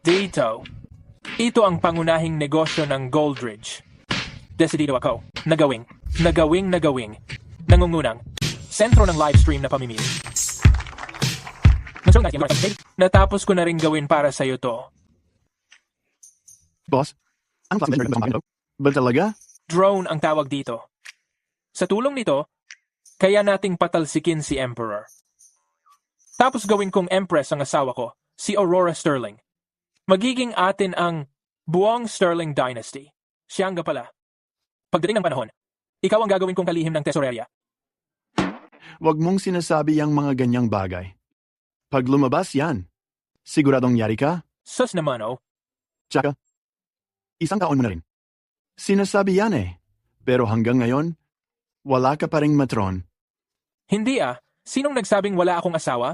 Dito. Ito ang pangunahing negosyo ng Goldridge. Desidido ako. Nagawing. Nangungunang. Sentro ng livestream na pamimili. Natapos ko na rin gawin para sa'yo to. Boss, ang klaseng vendor na ito? Ba talaga? Drone ang tawag dito. Sa tulong nito, kaya nating patalsikin si Emperor. Tapos gawin kong Empress ang asawa ko, si Aurora Sterling. Magiging atin ang buong Sterling Dynasty. Siya nga pala. Pagdating ng panahon, ikaw ang gagawin kong kalihim ng tesorerya. Huwag mong sinasabi ang mga ganyang bagay. Pag lumabas yan, siguradong yari ka? Sus naman oh. Tsaka, isang taon mo na rin. Sinasabi yan eh. Pero hanggang ngayon, wala ka pa ring matron. Hindi ah. Sinong nagsabing wala akong asawa?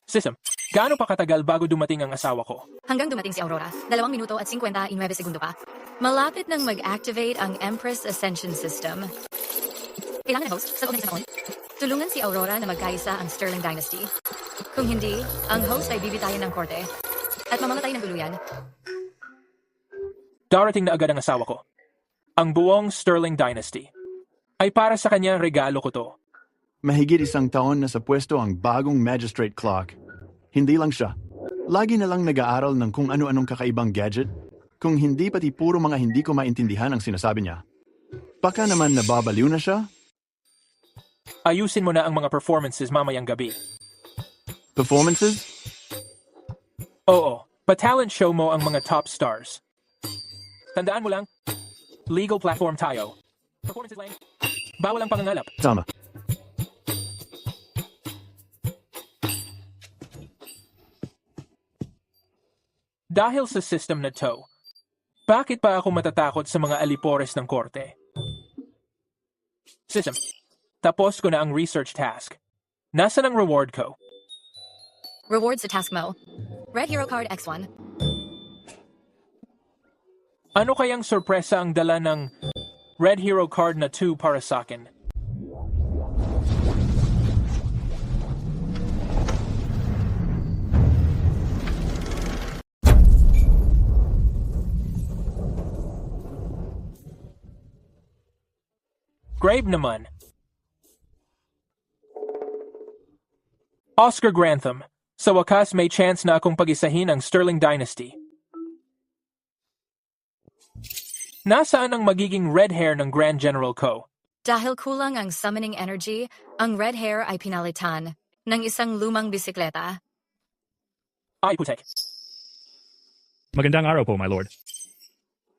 Sisam, gaano pa katagal bago dumating ang asawa ko? Hanggang dumating si Aurora, 2 minuto at 59 segundo pa. Malapit nang mag-activate ang Empress Ascension System. Kailangan ng host sa loob ng isang taon. Tulungan si Aurora na magkaisa ang Sterling Dynasty. Kung hindi, ang host ay bibitayin ng korte at mamamatay ng tuluyan. Darating na agad ang asawa ko. Ang buong Sterling Dynasty. Ay para sa kanya regalo ko to. Mahigit 1 taon na sa pwesto ang bagong magistrate clock. Hindi lang siya. Lagi na lang nag-aaral ng kung ano-anong kakaibang gadget. Kung hindi pati puro mga hindi ko maintindihan ang sinasabi niya. Baka naman nababaliw na siya? Ayusin mo na ang mga performances mamayang gabi. Performances? Oo, pa-talent show mo ang mga top stars. Tandaan mo lang, legal platform tayo. Performances lang. Bawal ang pangangalap. Tama. Dahil sa system na to, bakit pa ako matatakot sa mga alipores ng korte? System, tapos ko na ang research task. Nasaan ang reward ko? Rewards sa task mo. Red Hero Card X1. Ano kayang sorpresa ang dala ng Red Hero Card na 2 para sa akin? Grave naman. Oscar Grantham. Sa wakas may chance na akong pag-isahin ang Sterling Dynasty. Nasaan ang magiging red hair ng Grand General ko? Dahil kulang ang summoning energy, ang red hair ay pinalitan ng isang lumang bisikleta. Ay putek. Magandang araw po, my lord.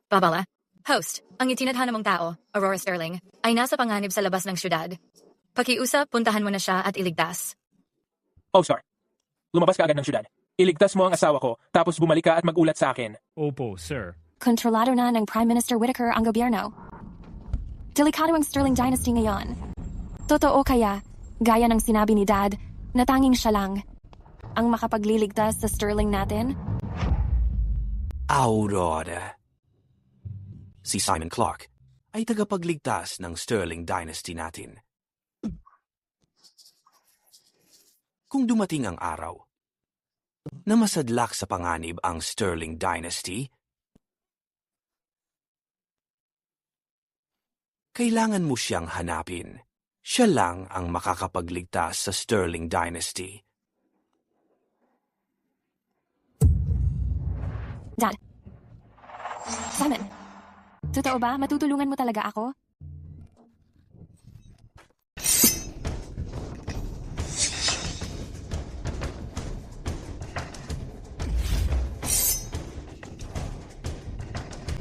Babala. Host, ang itinadhana mong tao, Aurora Sterling, ay nasa panganib sa labas ng syudad. Pakiusap, puntahan mo na siya at iligtas. Oscar, lumabas ka agad ng syudad. Iligtas mo ang asawa ko, tapos bumalik ka at magulat sa akin. Opo, sir. Kontrolado na ng Prime Minister Whitaker ang gobyerno. Delikado ang Sterling Dynasty ngayon. Totoo kaya, gaya ng sinabi ni Dad, na tanging siya lang ang makapagliligtas sa Sterling natin? Aurora. Si Simon Clark ay tagapagligtas ng Sterling Dynasty natin. Kung dumating ang araw na masadlak sa panganib ang Sterling Dynasty, kailangan mo siyang hanapin. Siya lang ang makakapagligtas sa Sterling Dynasty. Dad. Simon. Totoo ba? Matutulungan mo talaga ako?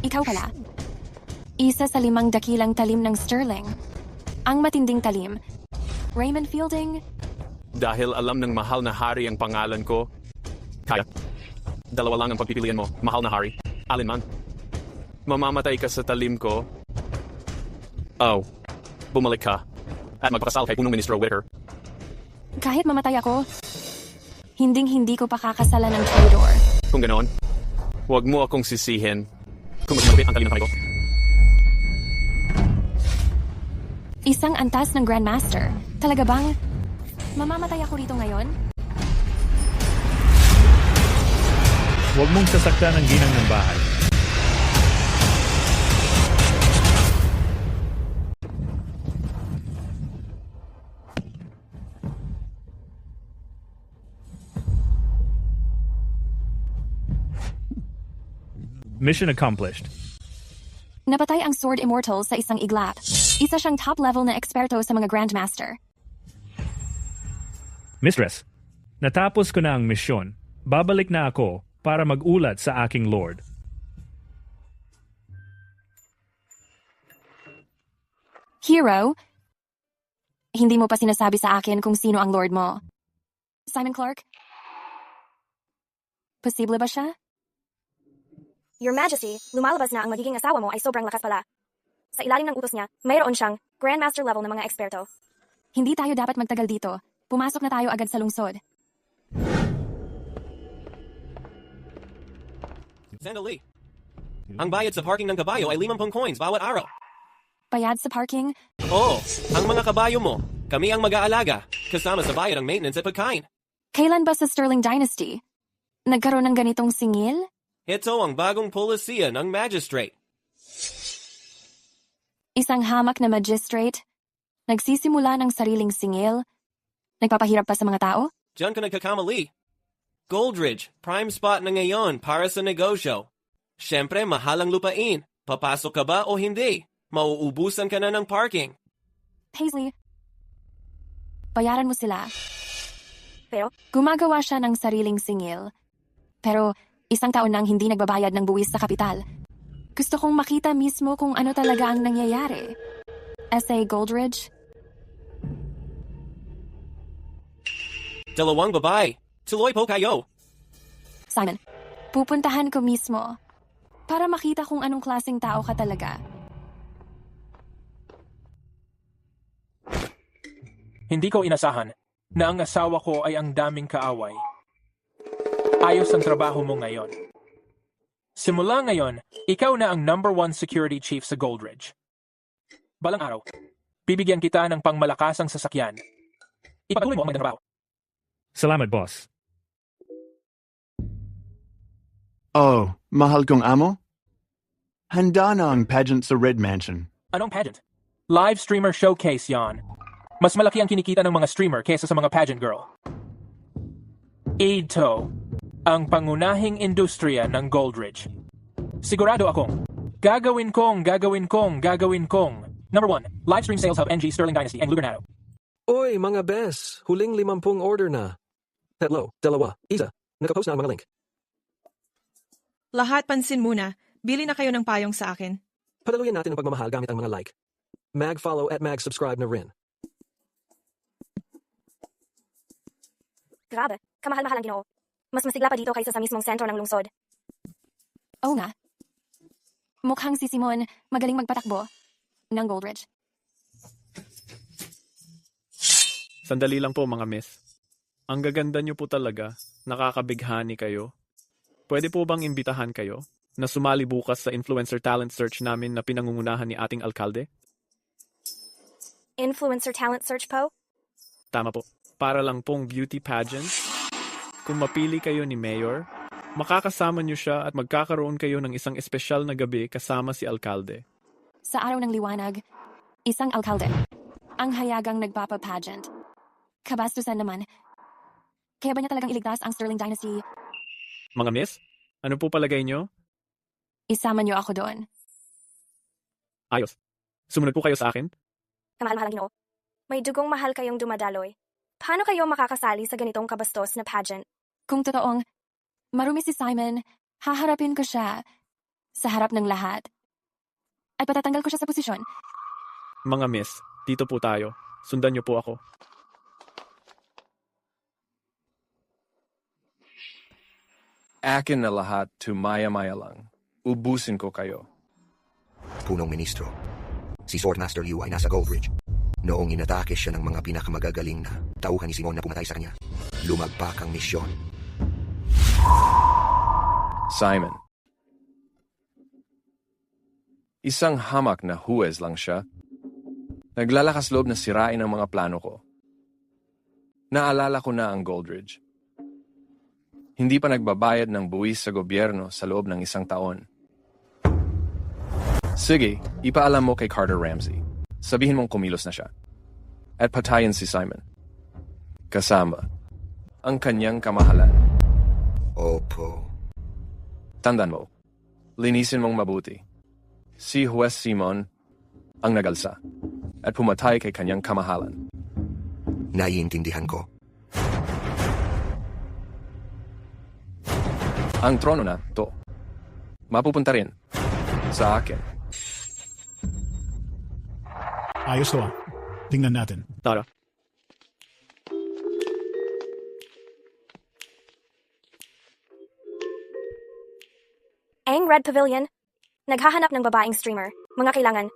Ikaw pala. Isa sa 5 dakilang talim ng Sterling. Ang matinding talim. Raymond Fielding. Dahil alam ng mahal na hari ang pangalan ko, kaya, 2 lang ang pagpipilian mo, mahal na hari, alinman. Mamamatay ka sa talim ko. Oh, bumalik ka. At magpakasal kay Punong Ministro Whitaker. Kahit mamatay ako, hinding-hindi ko pakakasalan ng traitor. Kung ganoon, huwag mo akong sisihin kung mas malapit ang talim ng kamay ko. Isang antas ng Grandmaster. Talaga bang mamamatay ako rito ngayon? Huwag mong sasaktan ang ginang ng bahay. Mission accomplished. Napatay ang Sword Immortal sa isang iglap. Isa siyang top-level na eksperto sa mga Grandmaster. Mistress, natapos ko na ang misyon. Babalik na ako para mag-ulat sa aking lord. Hero, hindi mo pa sinasabi sa akin kung sino ang lord mo. Simon Clark? Posible ba siya? Your Majesty, lumalabas na ang magiging asawa mo ay sobrang lakas pala. Sa ilalim ng utos niya, mayroon siyang Grandmaster level ng mga eksperto. Hindi tayo dapat magtagal dito. Pumasok na tayo agad sa lungsod. Sandali. Ang bayad sa parking ng kabayo ay 50 coins bawat araw. Bayad sa parking? Oo, ang mga kabayo mo, kami ang mag-aalaga, kasama sa bayad ang maintenance at pagkain. Kailan ba sa Sterling Dynasty? Nagkaroon ng ganitong singil? Ito ang bagong polisiya ng magistrate. Isang hamak na magistrate? Nagsisimula ng sariling singil? Nagpapahirap pa sa mga tao? Diyan ka nagkakamali. Goldridge, prime spot na ngayon para sa negosyo. Siyempre, mahal ang lupain. Papasok ka ba o hindi? Mauubusan ka na ng parking. Paisley, bayaran mo sila. Pero, Gumagawa siya ng sariling singil. Pero, isang taon nang hindi nagbabayad ng buwis sa kapital. Gusto kong makita mismo kung ano talaga ang nangyayari. S.A. Goldridge? Dalawang babae. Tuloy po kayo. Simon, pupuntahan ko mismo para makita kung anong klaseng tao ka talaga. Hindi ko inasahan na ang asawa ko ay ang daming kaaway. Ayos ang trabaho mo ngayon. Simula ngayon, ikaw na ang #1 security chief sa Goldridge. Balang araw, bibigyan kita ng pangmalakasang sasakyan. Ipatuloy mo ang magandang trabaho. Salamat, boss. Oh, mahal kong amo? Handa na ang pageant sa Red Mansion. Anong pageant? Live streamer showcase yon. Mas malaki ang kinikita ng mga streamer kaysa sa mga pageant girl. Ito ang pangunahing industriya ng Goldridge. Sigurado akong gagawin kong. #1, live stream sales hub NG Sterling Dynasty and Lugernado. Oy, mga bes! Huling 50 order na. Tatlo, dalawa, isa. Nakapost na ang mga link. Lahat pansin muna. Bili na kayo ng payong sa akin. Padaluyan natin ang pagmamahal gamit ang mga like. Mag follow at mag subscribe na rin. grabe, kamahal-mahal ang Ginoo. Mas masigla pa dito kaysa sa mismong sentro ng lungsod. Oo nga. Mukhang si Simon magaling magpatakbo ng Goldridge. Sandali lang po mga miss. Ang gaganda niyo po talaga. Nakakabighani kayo. Pwede po bang imbitahan kayo na sumali bukas sa influencer talent search namin na pinangungunahan ni ating alkalde? Influencer talent search po? Tama po. Para lang pong beauty pageant. Kung mapili kayo ni Mayor, makakasama niyo siya at magkakaroon kayo ng isang espesyal na gabi kasama si alkalde. Sa araw ng liwanag, isang alkalde. Ang hayagang nagpapa-pageant. Kabastusan naman. Kaya ba niya talagang iligtas ang Sterling Dynasty? Mga miss, ano po palagay niyo? Isama niyo ako doon. Ayos. Sumunod po kayo sa akin? Kamahal-mahal ang Ginoo. May dugong mahal kayong dumadaloy. Paano kayo makakasali sa ganitong kabastos na pageant? Kung totoong marumi si Simon, haharapin ko siya sa harap ng lahat. At patatanggal ko siya sa posisyon. Mga miss, dito po tayo. Sundan niyo po ako. Akin na lahat, tumaya-maya lang. Ubusin ko kayo. Punong Ministro, si Swordmaster Liu ay nasa Goldridge. Noong inatake siya ng mga pinakamagagaling na tauhan ni Simon na pumatay sa kanya, lumagpak ang misyon. Simon. Isang hamak na huwes lang siya. Naglalakas loob na sirain ang mga plano ko. Naalala ko na ang Goldridge. Hindi pa nagbabayad ng buwis sa gobyerno sa loob ng 1 taon. Sige, ipaalam mo kay Carter Ramsey. Sabihin mong kumilos na siya. At patayin si Simon. Kasama ang kanyang kamahalan. Opo. Tandaan mo, linisin mong mabuti. Si Juez Simon ang nagalsa at pumatay kay kanyang kamahalan. Naiintindihan ko. Ang trono na to, mapupunta rin sa akin. Ayos to Tingnan natin. Tara. Ang Red Pavilion. Naghahanap ng babaeng streamer. Mga kailangan.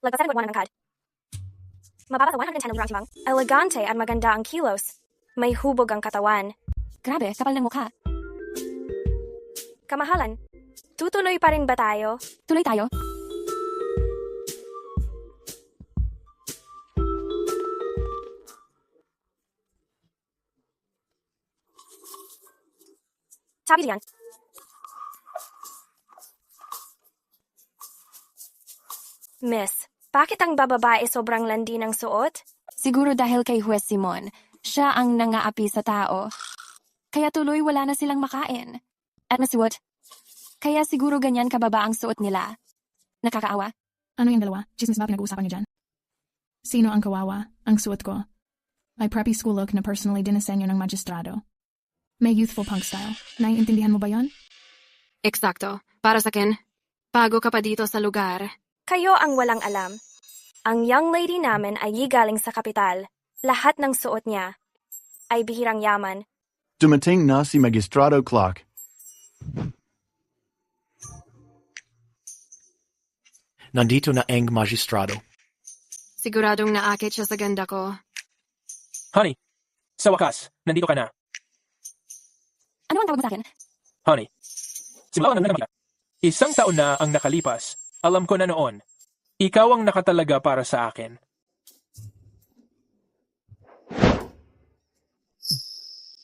Lagpasan ng angkad. Mababa sa 110 ang rangtimang. Elegante at maganda ang kilos. May hubog ang katawan. Grabe, kapal ng mukha. Kamahalan. Tutuloy pa rin ba tayo? Tuloy tayo. Sabi diyan. Miss, bakit ang bababae sobrang landi ng suot? Siguro dahil kay Juez Simon. Siya ang nangaapi sa tao. Kaya tuloy wala na silang makain. At masuot. Kaya siguro ganyan kababa ang suot nila. Nakakaawa. Ano yung dalawa? Chismis ba pinag-uusapan niyo dyan? Sino ang kawawa? Ang suot ko. May preppy school look na personally dinisenyo ng magistrado. May youthful punk style. Naiintindihan mo ba yon? Eksakto. Para sa akin, bago ka pa dito sa lugar. Kayo ang walang alam. Ang young lady namin ay galing sa kapital. Lahat ng suot niya ay bihirang yaman. Dumating na si Magistrado Clark. Nandito na ang magistrado. Siguradong naakit siya sa ganda ko. Honey, sa wakas, nandito ka na. Ano ang tawag mo sa akin? Honey, simula ka na naman. 1 taon na ang nakalipas. Alam ko na noon. Ikaw ang nakatalaga para sa akin.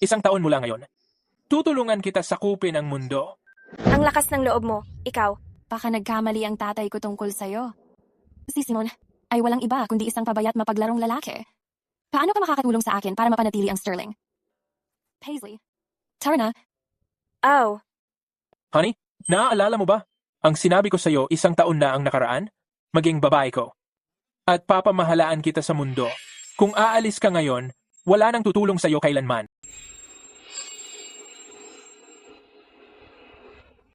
Isang taon mula ngayon. Tutulungan kita sakupin ang mundo. Ang lakas ng loob mo, ikaw. Baka nagkamali ang tatay ko tungkol sa'yo. Si Simon ay walang iba kundi isang pabayat mapaglarong lalaki. Paano ka makakatulong sa akin para mapanatili ang Sterling? Paisley. Tara na. Oh. Honey, naaalala mo ba? Ang sinabi ko sa'yo 1 taon na ang nakaraan? Maging babae ko. At papamahalaan kita sa mundo. Kung aalis ka ngayon, wala nang tutulong sa'yo kailanman.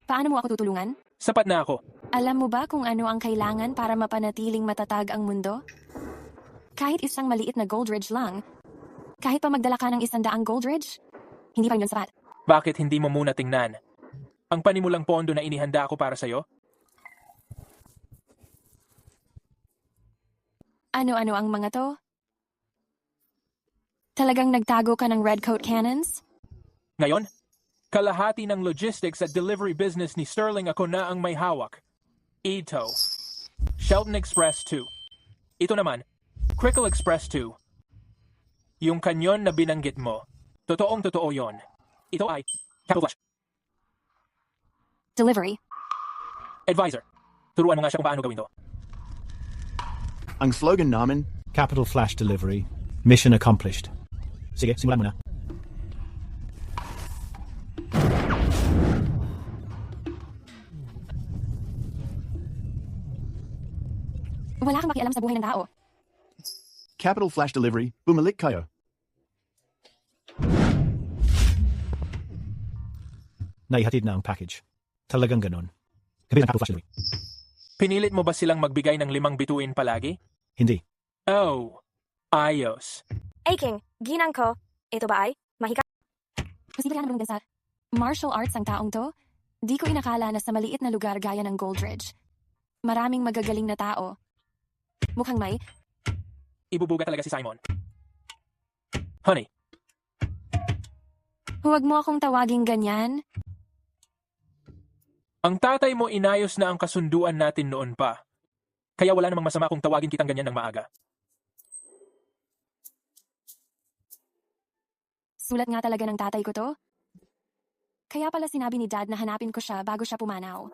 Paano mo ako tutulungan? Sapat na ako. Alam mo ba kung ano ang kailangan para mapanatiling matatag ang mundo? Kahit isang maliit na Goldridge lang. Kahit pa magdala ka ng 100 Goldridge, hindi pa yun sapat. Bakit hindi mo muna tingnan? Ang panimulang pondo na inihanda ko para sa'yo? Ano-ano ang mga to? Talagang nagtago ka ng redcoat cannons? Ngayon, kalahati ng logistics at delivery business ni Sterling ako na ang may hawak. Ito. Shelton Express 2. Ito naman, Crickle Express 2. Yung kanyon na binanggit mo, totoong-totoo yon. Ito ay Capital Flash. Delivery. Advisor, turuan mo nga siya kung paano gawin to. Ang slogan namin, Capital Flash Delivery. Mission accomplished. Sige, simulan mo na. Wala kang makialam sa buhay ng tao. Capital Flash Delivery, bumalik kayo. Naihatid na ang package. Talagang ganon. Gabi ng Capital Flash Delivery. Pinilit mo ba silang magbigay ng 5 bituin palagi? Hindi. Oh, ayos. King, ginang ko. Ito ba ay mahika? Posible ka na bulong martial arts ang taong to? Di ko inakala na sa maliit na lugar gaya ng Goldridge. Maraming magagaling na tao. Mukhang may... Ibubuga talaga si Simon. Honey. Huwag mo akong tawaging ganyan. Ang tatay mo inayos na ang kasunduan natin noon pa. Kaya wala namang masama kung tawagin kitang ganyan ng maaga. Sulat nga talaga ng tatay ko to. Kaya pala sinabi ni Dad na hanapin ko siya bago siya pumanaw.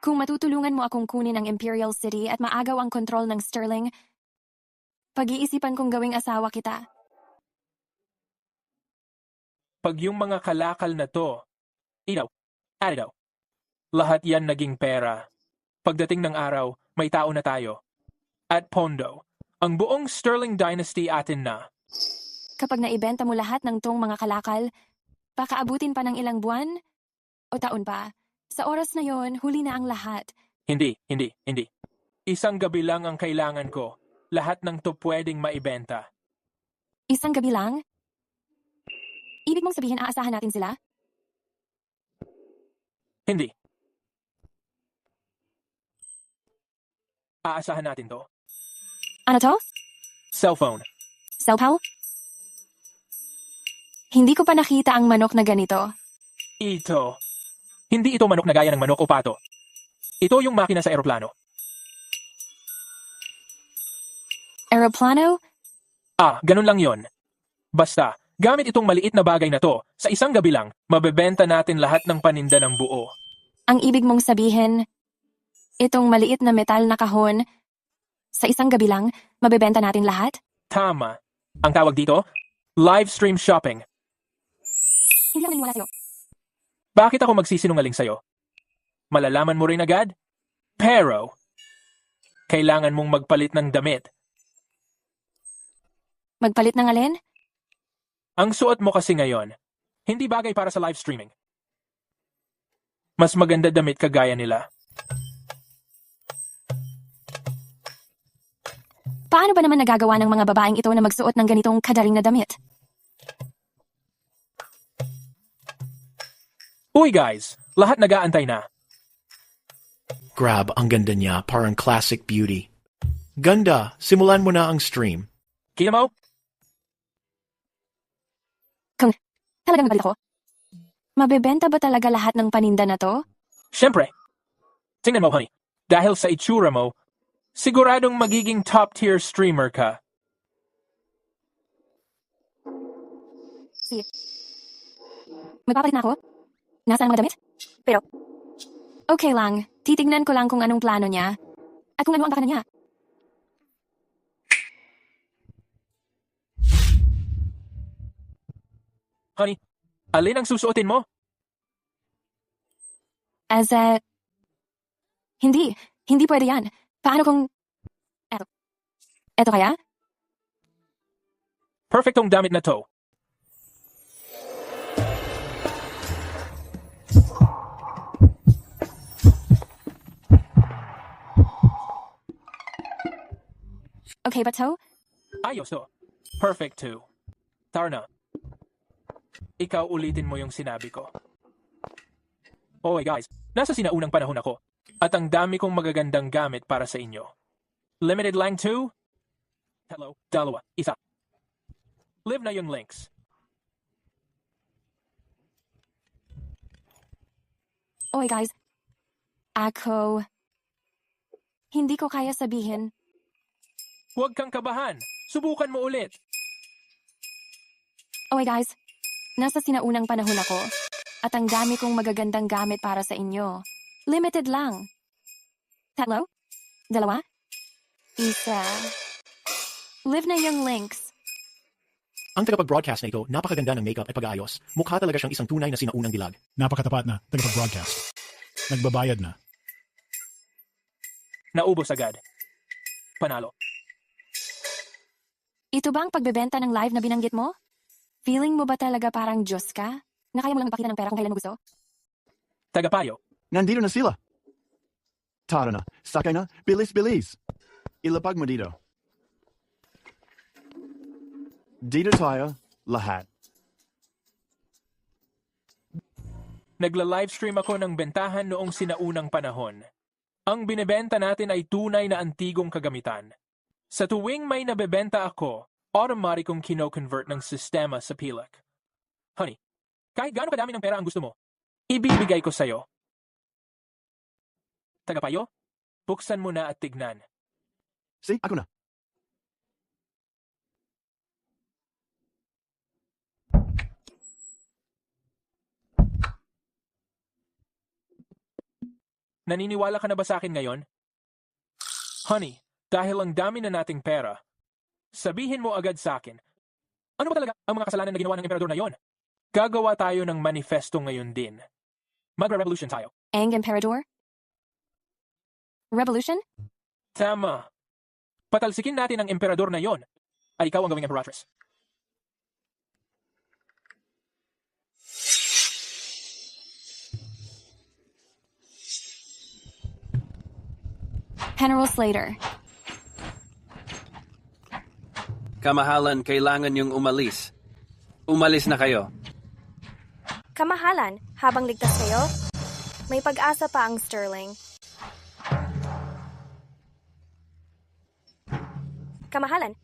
Kung matutulungan mo akong kunin ang Imperial City at maagaw ang kontrol ng Sterling, pag-iisipan kong gawing asawa kita. Pag yung mga kalakal na to, daw, lahat yan naging pera. Pagdating ng araw, may tao na tayo. At Pondo, ang buong Sterling Dynasty atin na. Kapag naibenta mo lahat ng tong mga kalakal, pakaabutin pa ng ilang buwan o taon pa. Sa oras na yon, huli na ang lahat. Hindi. Isang gabi lang ang kailangan ko. Lahat ng to pwedeng maibenta. Isang gabi lang? Ibig mong sabihin aasahan natin sila? Hindi. Aasahan natin to. Ano to? Cellphone. Cellphone? Hindi ko pa nakita ang manok na ganito. Ito. Hindi ito manok na gaya ng manok o pato. Ito yung makina sa eroplano. Aeroplano? Ganun lang yon. Basta, gamit itong maliit na bagay na to, sa isang gabi lang, mabebenta natin lahat ng paninda ng buo. Ang ibig mong sabihin, itong maliit na metal na kahon, sa isang gabi lang, mabebenta natin lahat? Tama. Ang tawag dito, live stream shopping. Hindi ako naniwala sa'yo. Bakit ako magsisinungaling sa'yo? Malalaman mo rin agad? Pero, kailangan mong magpalit ng damit. Magpalit ng alin? Ang suot mo kasi ngayon, hindi bagay para sa live streaming. Mas maganda damit kagaya nila. Paano ba naman nagagawa ng mga babaeng ito na magsuot ng ganitong kadaring na damit? Uy guys, lahat nag-aantay na. Grab, ang ganda niya, parang classic beauty. Ganda, simulan mo na ang stream. Kita mo? Kung talagang magalit ako, mabebenta ba talaga lahat ng paninda na to? Siyempre. Tingnan mo, honey. Dahil sa itsura mo, siguradong magiging top-tier streamer ka. Magpapalit na ako? Nasaan ang mga damit? Pero, okay lang. Titignan ko lang kung anong plano niya. At kung ano ang baka niya. Honey, alin ang susuotin mo? Hindi pwede yan. Paano kung... Eto kaya? Perfectong damit na to. Okay ba to? Ayos to. Perfect too. Tara na. Ikaw ulitin mo yung sinabi ko. Okay guys, nasa sinaunang panahon ako. At ang dami kong magagandang gamit para sa inyo. Limited lang 2? Hello, 2, 1. Live na yung links. Okay guys. Hindi ko kaya sabihin. Huwag kang kabahan. Subukan mo ulit. Okay guys. Nasa sinaunang panahon ako. At ang dami kong magagandang gamit para sa inyo. Limited lang. 3, 2, 1. Live na yung links. Ang tagapag-broadcast na ito, napakaganda ng makeup at pag-aayos. Mukha talaga siyang isang tunay na sinaunang dilag. Napakatapat na tagapag-broadcast. Nagbabayad na. Naubos agad. Panalo. Ito ba ang pagbebenta ng live na binanggit mo? Feeling mo ba talaga parang Diyos ka? Na kaya mo lang ipakita ng pera kung kailan mo gusto? Tagapayo. Nandito na sila. Tara na. Sakay na. Bilis. Ilapag mo dito. Dito tayo. Lahat. Nagla-livestream ako ng bentahan noong sinaunang panahon. Ang binebenta natin ay tunay na antigong kagamitan. Sa tuwing may nabebenta ako, automatikong kino-convert ng sistema sa pilak. Honey, kahit gaano kadami ng pera ang gusto mo, ibibigay ko sa'yo. Tagapayo, buksan mo na at tignan. See, ako na. Naniniwala ka na ba sa akin ngayon? Honey, dahil ang dami na nating pera, sabihin mo agad sa akin, ano ba talaga ang mga kasalanan na ginawa ng emperador na yon? Gagawa tayo ng manifesto ngayon din. Magre-revolution tayo. Ang Emperador? Revolution? Tama. Patalsikin natin ang emperador na yon. Ay ikaw ang gawing emperatress. General Slater. Kamahalan, kailangan yung umalis. Umalis na kayo. Kamahalan, habang ligtas kayo, may pag-asa pa ang Sterling. Kamahalan.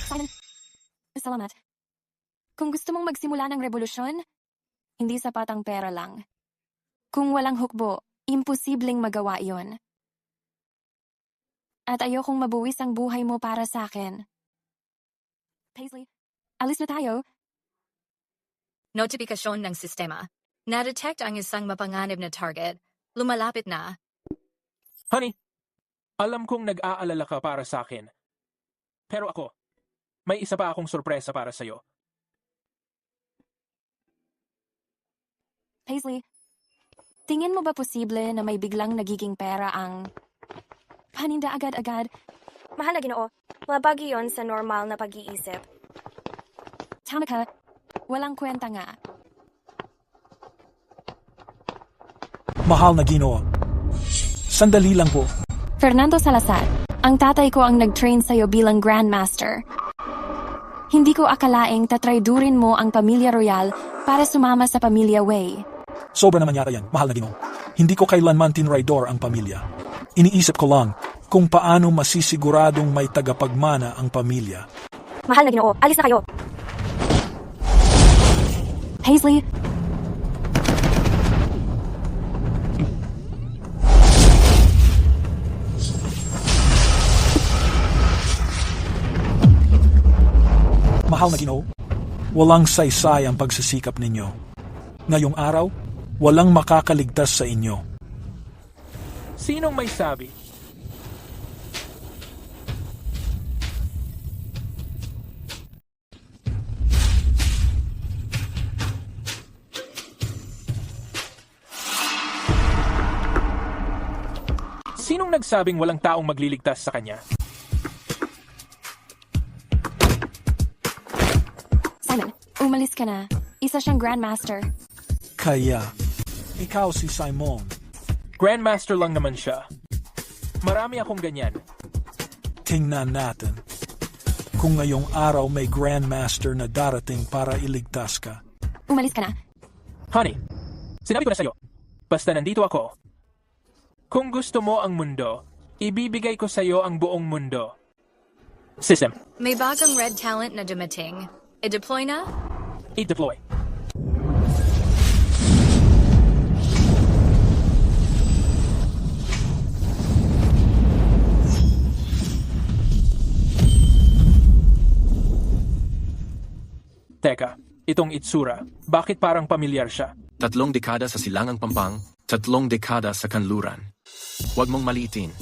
Simon, salamat. Kung gusto mong magsimula ng revolusyon, hindi sapat ang pera lang. Kung walang hukbo, imposibleng magawa iyon. At ayokong mabuwis ang buhay mo para sa akin. Paisley, alis na tayo. Notifikasyon ng sistema. Na-detect ang isang mapanganib na target. Lumalapit na. Honey, alam kong nag-aalala ka para sa akin. Pero ako, may isa pa akong sorpresa para sa'yo. Paisley, tingin mo ba posible na may biglang nagiging pera ang paninda agad-agad? Mahal na Ginoo, labag iyon sa normal na pag-iisip. Tama ka, walang kwenta nga. Mahal na Ginoo. Sandali lang po. Fernando Salazar, ang tatay ko ang nag-train sa'yo bilang Grandmaster. Hindi ko akalaing tatraydurin mo ang pamilya royal para sumama sa pamilya Wei. Sobra naman yata yan, mahal na Ginoo. Hindi ko kailanman tinraidor ang pamilya. Iniisip ko lang kung paano masisiguradong may tagapagmana ang pamilya. Mahal na Ginoo, alis na kayo. Paisley, Mahal na Ginoo, walang saysay ang pagsisikap ninyo. Ngayong araw, walang makakaligtas sa inyo. Sinong may sabi? Sinong nagsabing walang taong magliligtas sa kanya? Simon, umalis ka na. Isa siyang Grandmaster. Kaya, ikaw si Simon. Grandmaster lang naman siya. Marami akong ganyan. Tingnan natin. Kung ngayong araw may Grandmaster na darating para iligtas ka. Umalis ka na. Honey, sinabi ko na sa'yo. Basta nandito ako. Kung gusto mo ang mundo, ibibigay ko sa'yo ang buong mundo. System. May bagong red talent na dumating. I-deploy na? I-deploy. Teka, itong itsura, bakit parang pamilyar siya? 3 dekada sa Silangang Pampang, 3 dekada sa kanluran. Huwag mong maliitin.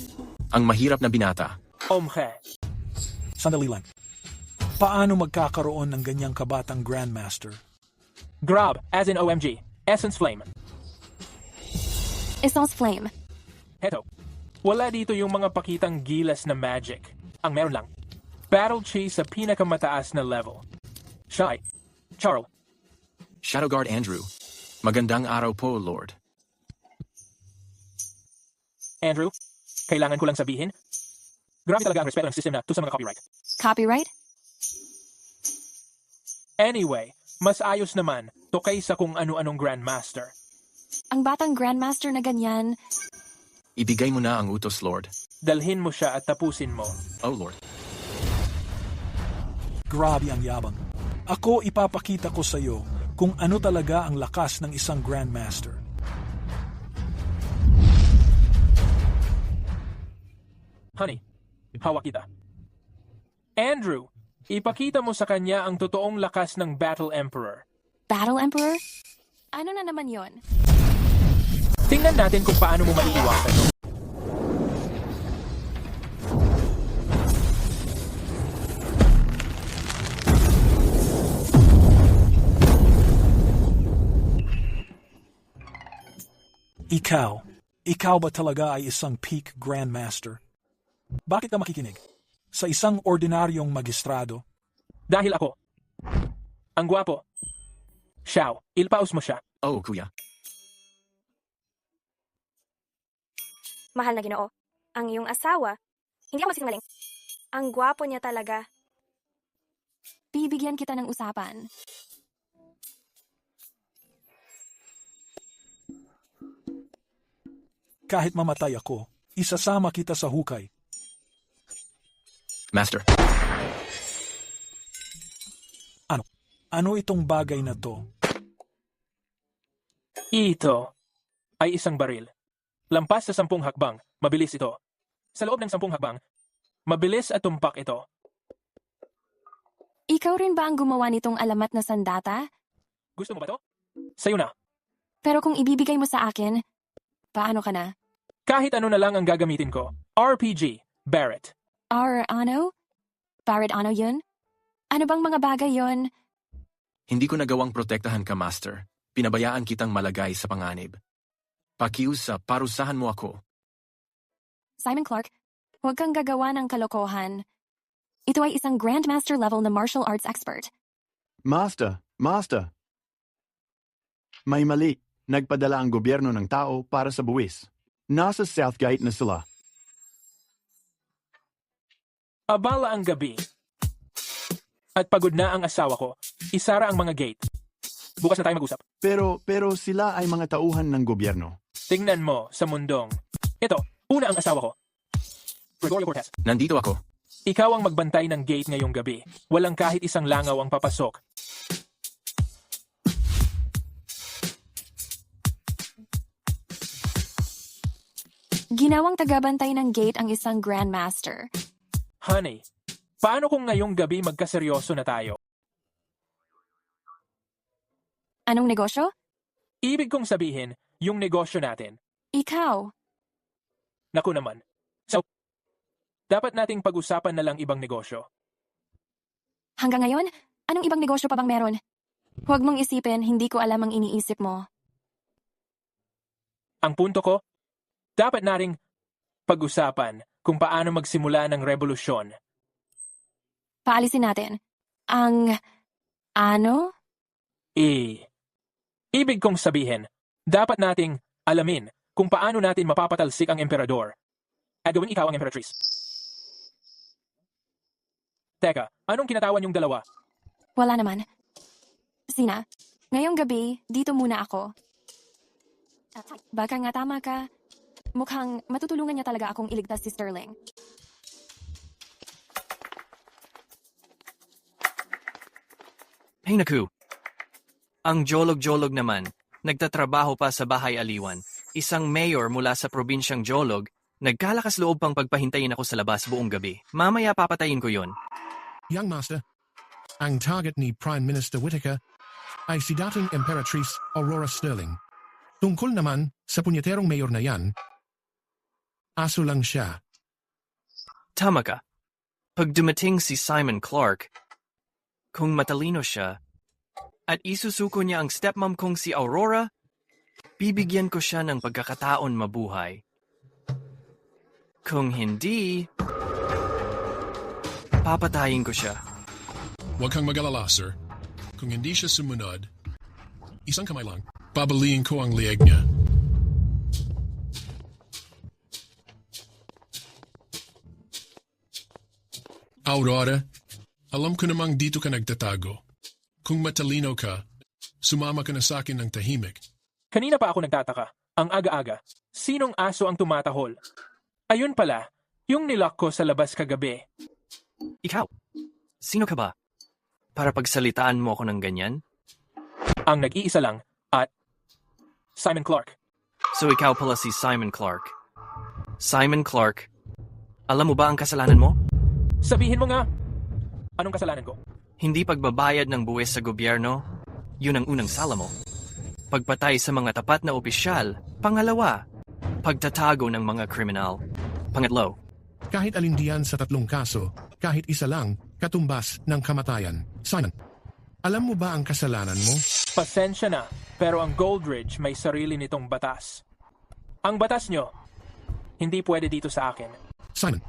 Ang mahirap na binata. Omhe. Sandali lang. Paano magkakaroon ng ganyang kabatang Grandmaster? Grab, as in OMG. Essence Flame. Essence Flame. Heto, wala dito yung mga pakitang gilas na magic. Ang meron lang, Battle Chase sa pinakamataas na level. Shy. Charles. Shadowguard Andrew. Magandang araw po, Lord. Andrew, kailangan ko lang sabihin, grabe talaga ang respeto ng system na to sa mga copyright. Copyright? Anyway, mas ayos naman to kaysa kung ano-anong Grandmaster. Ang batang Grandmaster na ganyan, Ibigay mo na ang utos, Lord. Dalhin mo siya at tapusin mo. Oh, Lord. Grabe ang yabang. Ako ipapakita ko sa iyo kung ano talaga ang lakas ng isang Grandmaster. Honey, hawak kita. Andrew, Ipakita mo sa kanya ang totoong lakas ng Battle Emperor. Battle Emperor? Ano na naman yon? Tingnan natin kung paano mo maiiwasan ito. Ikaw ba talaga ay isang peak Grandmaster? Bakit ka makikinig? Sa isang ordinaryong magistrado? Dahil ako. Ang gwapo. Xiao, ilpaus mo siya. Oh, kuya. Mahal na Ginoo, ang iyong asawa, hindi ako magsisinungaling. Ang gwapo niya talaga. Bibigyan kita ng usapan. Kahit mamatay ako, isasama kita sa hukay. Master. Ano itong bagay na to? Ito ay isang baril. Lampas sa 10 hakbang, mabilis ito. Sa loob ng 10 hakbang, mabilis at tumpak ito. Ikaw rin ba ang gumawa nitong alamat na sandata? Gusto mo ba to? Sa'yo na. Pero kung ibibigay mo sa akin, paano ka na? Kahit ano na lang ang gagamitin ko. RPG, Barrett. Ano? Barrett ano yun? Ano bang mga bagay yon? Hindi ko nagawang protektahan ka, Master. Pinabayaan kitang malagay sa panganib. Pakiusa, parusahan mo ako. Simon Clark, huwag kang gagawa ng kalokohan. Ito ay isang Grandmaster level na martial arts expert. Master. May mali. Nagpadala ang gobyerno ng tao para sa buwis. Nasa Southgate na sila. Abala ang gabi. At pagod na ang asawa ko. Isara ang mga gate. Bukas na tayo mag-usap. Pero sila ay mga tauhan ng gobyerno. Tingnan mo sa mundong. Ito, una ang asawa ko. Gregorio Cortez. Nandito ako. Ikaw ang magbantay ng gate ngayong gabi. Walang kahit isang langaw ang papasok. Ginawang tagabantay ng gate ang isang Grandmaster. Honey, paano kung ngayong gabi magkaseryoso na tayo? Anong negosyo? Ibig kong sabihin, yung negosyo natin. Ikaw. Naku naman. So, dapat nating pag-usapan na lang ibang negosyo. Hanggang ngayon, anong ibang negosyo pa bang meron? Huwag mong isipin, hindi ko alam ang iniisip mo. Ang punto ko, dapat nating pag-usapan kung paano magsimula ng revolusyon. Paalisin natin. Ang ano? Ibig kong sabihin, dapat nating alamin kung paano natin mapapatalsik ang emperador at gawing ikaw ang emperatrice. Teka, anong kinatawan yung dalawa? Wala naman. Sina, ngayong gabi, dito muna ako. Baka nga tama ka. Mukhang matutulungan niya talaga akong iligtas si Sterling. Hey naku. Ang Jolog-Jolog naman, nagtatrabaho pa sa Bahay Aliwan. Isang mayor mula sa probinsyang Jolog, nagkalakas loob pang pagpahintayin ako sa labas buong gabi. Mamaya papatayin ko yon. Young Master, ang target ni Prime Minister Whittaker ay si dating Emperatrice Aurora Sterling. Tungkol naman sa punyeterong mayor na yan, aso lang siya. Tama ka. Pag dumating si Simon Clark, kung matalino siya, at isusuko niya ang stepmom kong si Aurora, bibigyan ko siya ng pagkakataon mabuhay. Kung hindi, papatayin ko siya. Huwag kang mag-alala, sir. Kung hindi siya sumunod, isang kamay lang, babaliin ko ang lieg niya. Aurora, alam ko namang dito ka nagtatago. Kung matalino ka, sumama ka na sa akin ng tahimik. Kanina pa ako nagtataka. Ang aga-aga. Sinong aso ang tumatahol? Ayun pala, yung nilock ko sa labas kagabi. Ikaw? Sino ka ba? Para pagsalitaan mo ako ng ganyan? Ang nag-iisa lang at Simon Clark. So ikaw pala si Simon Clark. Simon Clark, alam mo ba ang kasalanan mo? Sabihin mo nga. Anong kasalanan ko? Hindi pagbabayad ng buwis sa gobyerno, yun ang unang sala mo. Pagpatay sa mga tapat na opisyal, pangalawa, pagtatago ng mga kriminal. Pangatlo, Kahit alin diyan sa 3 kaso, kahit isa lang, katumbas ng kamatayan. Simon, alam mo ba ang kasalanan mo? Pasensya na, pero ang Goldridge may sarili nitong batas. Ang batas nyo, hindi pwede dito sa akin. Simon,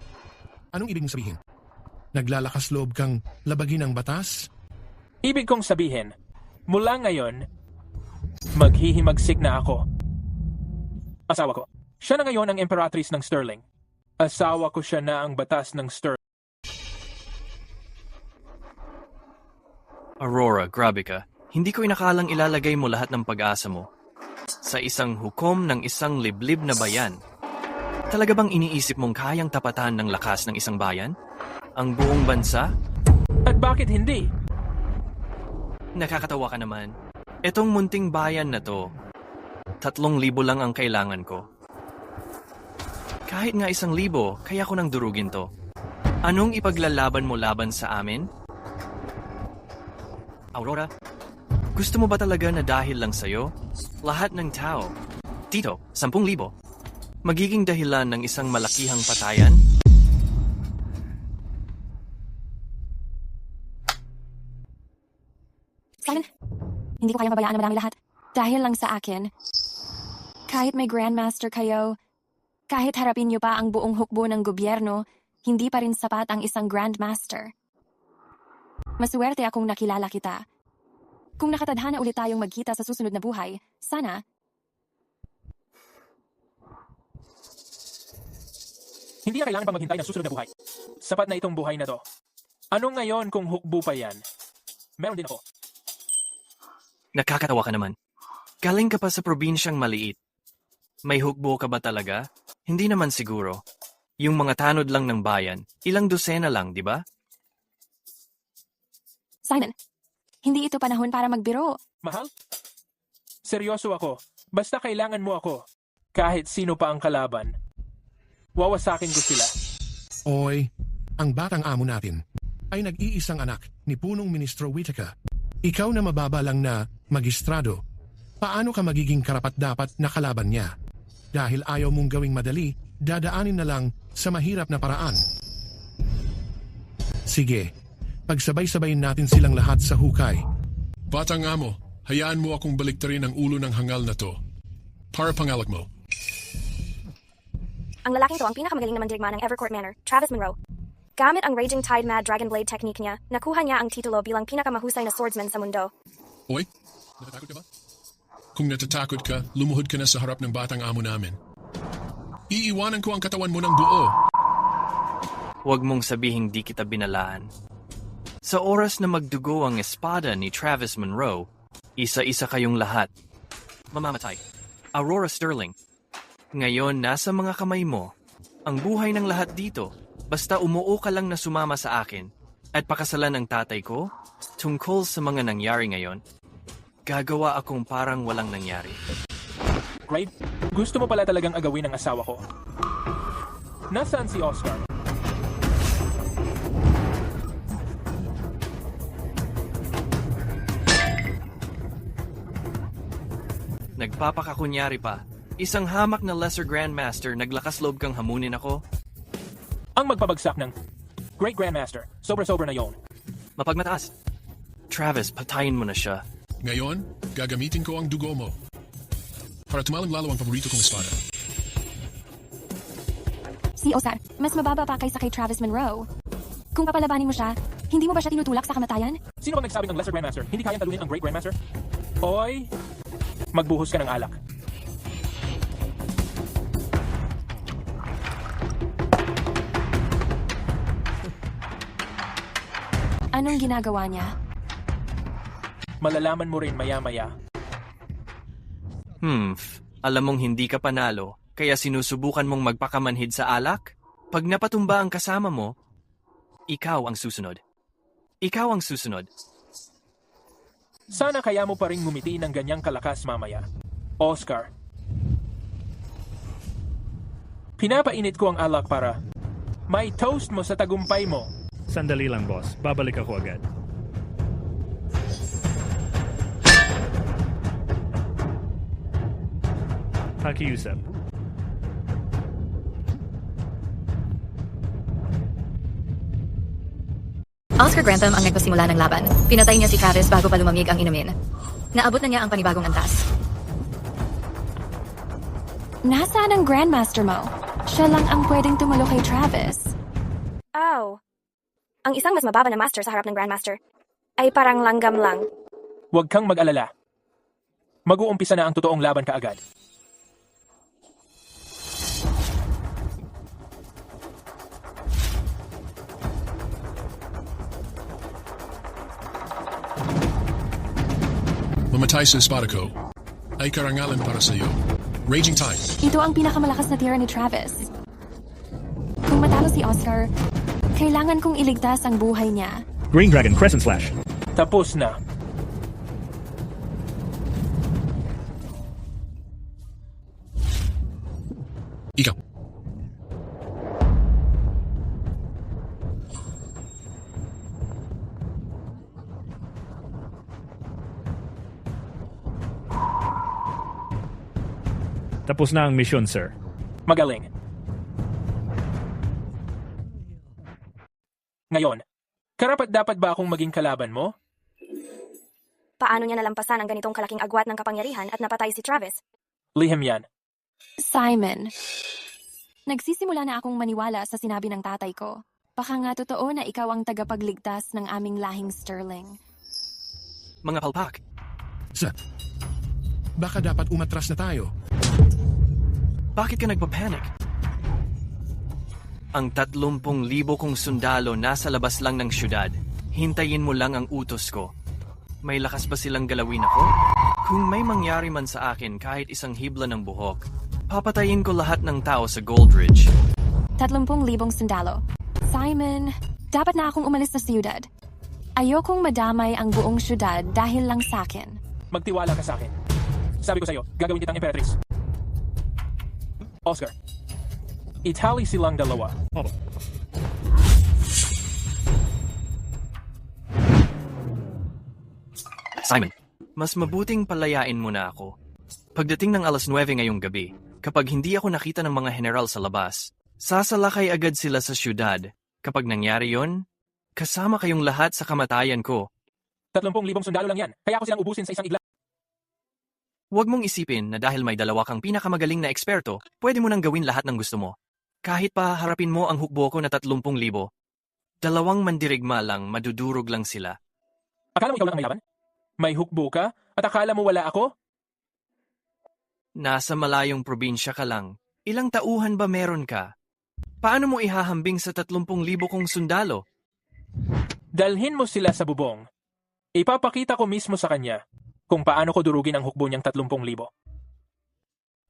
anong ibig sabihin? Naglalakas loob kang labagin ang batas? Ibig kong sabihin, mula ngayon, maghihimagsik na ako. Asawa ko. Siya na ngayon ang Imperatrice ng Sterling. Asawa ko siya na ang batas ng Sterling. Aurora, grabe ka. Hindi ko inakalang ilalagay mo lahat ng pag-asa mo sa isang hukom ng isang liblib na bayan. Talaga bang iniisip mong kayang tapatan ng lakas ng isang bayan? Ang buong bansa? At bakit hindi? Nakakatawa ka naman. Etong munting bayan na to, 3,000 lang ang kailangan ko. Kahit nga 1,000, kaya ko nang durugin to. Anong ipaglalaban mo laban sa amin? Aurora, gusto mo ba talaga na dahil lang sa'yo, lahat ng tao, dito, 10,000, magiging dahilan ng isang malakihang patayan? Simon, hindi ko kayang babayaan na madami lahat. Dahil lang sa akin. Kahit may Grandmaster kayo, kahit harapin niyo pa ang buong hukbo ng gobyerno, hindi pa rin sapat ang isang Grandmaster. Maswerte akong nakilala kita. Kung nakatadhana ulit tayong magkita sa susunod na buhay, sana... Hindi na kailangan pa maghintay ng susunod na buhay. Sapat na itong buhay na to. Ano ngayon kung hukbo pa yan? Meron din ako. Nakakatawa ka naman. Galing ka pa sa probinsyang maliit. May hukbo ka ba talaga? Hindi naman siguro. Yung mga tanod lang ng bayan, ilang dosena lang, di ba? Simon, hindi ito panahon para magbiro. Mahal? Seryoso ako. Basta kailangan mo ako. Kahit sino pa ang kalaban. Wawasakin ko sila. Oy, ang batang amo natin ay nag-iisang anak ni Punong Ministro Whitaker. Ikaw na mababa lang na magistrado. Paano ka magiging karapat-dapat na kalaban niya? Dahil ayaw mong gawing madali, dadaanin na lang sa mahirap na paraan. Sige, pagsabay-sabayin natin silang lahat sa hukay. Batang amo, hayaan mo akong baliktarin ang ulo ng hangal na to. Para pangalag mo. Ang lalaking to ang pinakamagaling na mandirigma ng Evercourt Manor, Travis Monroe. Gamit ang Raging Tide Mad Dragon Blade technique niya, nakuha niya ang titulo bilang pinakamahusay na swordsman sa mundo. Oy, natatakot ka ba? Kung natatakot ka, lumuhod ka na sa harap ng batang amo namin. Iiwanan ko ang katawan mo ng buo. Huwag mong sabihing di kita binalaan. Sa oras na magdugo ang espada ni Travis Monroe, isa-isa kayong lahat. Mamamatay. Aurora Sterling. Ngayon, nasa mga kamay mo. Ang buhay ng lahat dito, basta umuo ka lang na sumama sa akin at pakasalan ng tatay ko tungkol sa mga nangyari ngayon, gagawa akong parang walang nangyari. Right? Gusto mo pala talagang agawin ang asawa ko. Nasaan si Oscar? Nagpapakakunyari pa. Isang hamak na Lesser Grandmaster, naglakas loob kang hamunin ako? Ang magpabagsak ng Great Grandmaster. Sobra-sobra na yon. Mapagmataas. Travis, patayin mo na siya. Ngayon, gagamitin ko ang dugo mo. Para tumalim lalo ang paborito kong espada. Si Oscar, mas mababa pa kaysa kay Travis Monroe. Kung papalabanin mo siya, hindi mo ba siya tinutulak sa kamatayan? Sino bang nagsabing ang Lesser Grandmaster hindi kayang talunin ang Great Grandmaster? Oy, magbuhos ka ng alak. Anong ginagawa niya? Malalaman mo rin maya-maya. Alam mong hindi ka panalo, kaya sinusubukan mong magpakamanhid sa alak? Pag napatumba ang kasama mo, ikaw ang susunod. Ikaw ang susunod. Sana kaya mo pa rin ngumiti ng ganyang kalakas mamaya. Oscar. Pinapainit ko ang alak para may toast mo sa tagumpay mo. Sandali lang, boss. Babalik ako agad. Pakiusap. Oscar Grantham ang nagpasimula ng laban. Pinatay niya si Travis bago pa lumamig ang inumin. Naabot na niya ang panibagong antas. Nasaan ang Grandmaster mo? Siya lang ang pwedeng tumalo kay Travis. Oh. Ang isang mas mababa na master sa harap ng Grandmaster ay parang langgam lang. Huwag kang mag-alala. Mag-uumpisa na ang totoong laban kaagad. Mamatay sa espada ko ay karangalan para sa iyo. Raging Time. Ito ang pinakamalakas na tira ni Travis. Kung matalo si Oscar, kailangan kong iligtas ang buhay niya. Green Dragon, Crescent Slash. Tapos na. Ikaw. Tapos na ang misyon, sir. Magaling. Ngayon, karapat-dapat ba akong maging kalaban mo? Paano niya nalampasan ang ganitong kalaking agwat ng kapangyarihan at napatay si Travis? Lihim yan. Simon, nagsisimula na akong maniwala sa sinabi ng tatay ko. Baka nga totoo na ikaw ang tagapagligtas ng aming lahing Sterling. Mga palpak. Baka dapat umatras na tayo. Bakit ka nagpapanik? Ang 30,000 kong sundalo nasa labas lang ng syudad. Hintayin mo lang ang utos ko. May lakas ba silang galawin ako? Kung may mangyari man sa akin kahit isang hibla ng buhok, papatayin ko lahat ng tao sa Goldridge. 30,000 sundalo. Simon, dapat na akong umalis sa siyudad. Ayokong madamay ang buong syudad dahil lang sa akin. Magtiwala ka sa akin. Sabi ko sa'yo, gagawin kitang Imperatrice. Oscar, itali silang dalawa. Simon, mas mabuting palayain mo na ako. Pagdating ng 9:00 ngayong gabi, kapag hindi ako nakita ng mga general sa labas, sasalakay agad sila sa syudad. Kapag nangyari yon, kasama kayong lahat sa kamatayan ko. 30,000 sundalo lang yan, kaya ako silang ubusin sa isang igla. Huwag mong isipin na dahil may dalawa kang pinakamagaling na eksperto, pwede mo nang gawin lahat ng gusto mo. Kahit pa harapin mo ang hukbo ko na 30,000, 2 mandirigma lang, madudurog lang sila. Akala mo ikaw lang ang may laban? May hukbo ka? At akala mo wala ako? Nasa malayong probinsya ka lang. Ilang tauhan ba meron ka? Paano mo ihahambing sa 30,000 kong sundalo? Dalhin mo sila sa bubong. Ipapakita ko mismo sa kanya kung paano ko durugin ang hukbo niyang 30,000.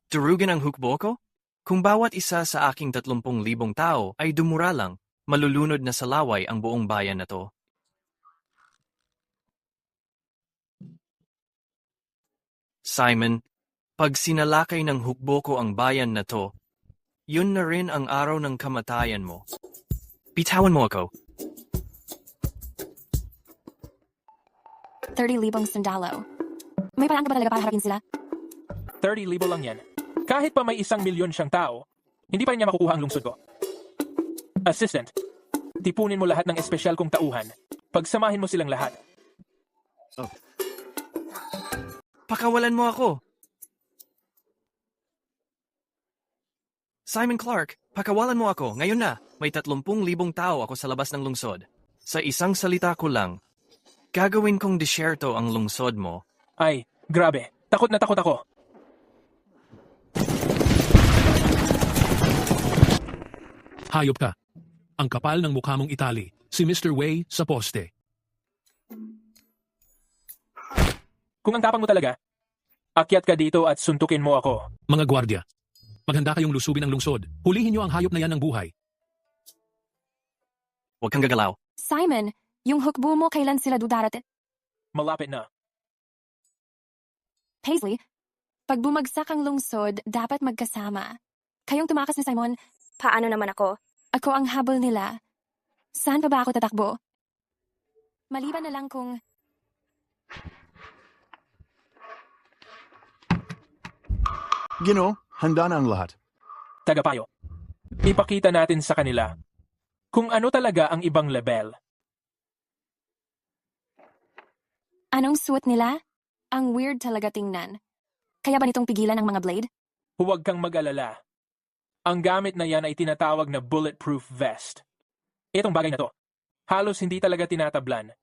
Durugin ang hukbo ko? Kung bawat isa sa aking 30,000 tao ay dumura lang, malulunod na sa laway ang buong bayan na to. Simon, pag sinalakay ng hukbo ko ang bayan na to, yun na rin ang araw ng kamatayan mo. Bitawan mo ako. 30,000 sundalo. May paraan ka ba talaga para harapin sila? 30,000 lang yan. Kahit pa may 1,000,000 siyang tao, hindi pa rin niya makukuha ang lungsod ko. Assistant, tipunin mo lahat ng espesyal kong tauhan. Pagsamahin mo silang lahat. Pakawalan mo ako. Simon Clark, pakawalan mo ako. Ngayon na, may 30,000 tao ako sa labas ng lungsod. Sa isang salita ko lang, gagawin kong disyerto ang lungsod mo. Ay, grabe. Takot na takot ako. Hayop ka. Ang kapal ng mukha mong Itali, si Mr. Wei sa poste. Kung ang tapang mo talaga, akyat ka dito at suntukin mo ako. Mga gwardya, maghanda kayong lusubin ang lungsod. Hulihin niyo ang hayop na yan ng buhay. Huwag kang gagalaw. Simon, yung hukbo mo kailan sila dudarating? Malapit na. Paisley, pag bumagsak ang lungsod, dapat magkasama. Kayong tumakas ni Simon. Paano naman ako? Ako ang habol nila. Saan pa ba ako tatakbo? Maliban na lang kung... Ginoo, handa na ang lahat. Tagapayo. Ipakita natin sa kanila kung ano talaga ang ibang level. Anong suot nila? Ang weird talaga tingnan. Kaya ba nitong pigilan ang mga blade? Huwag kang mag-alala. Ang gamit na yan ay tinatawag na bulletproof vest. Itong bagay na to, halos hindi talaga tinatablan.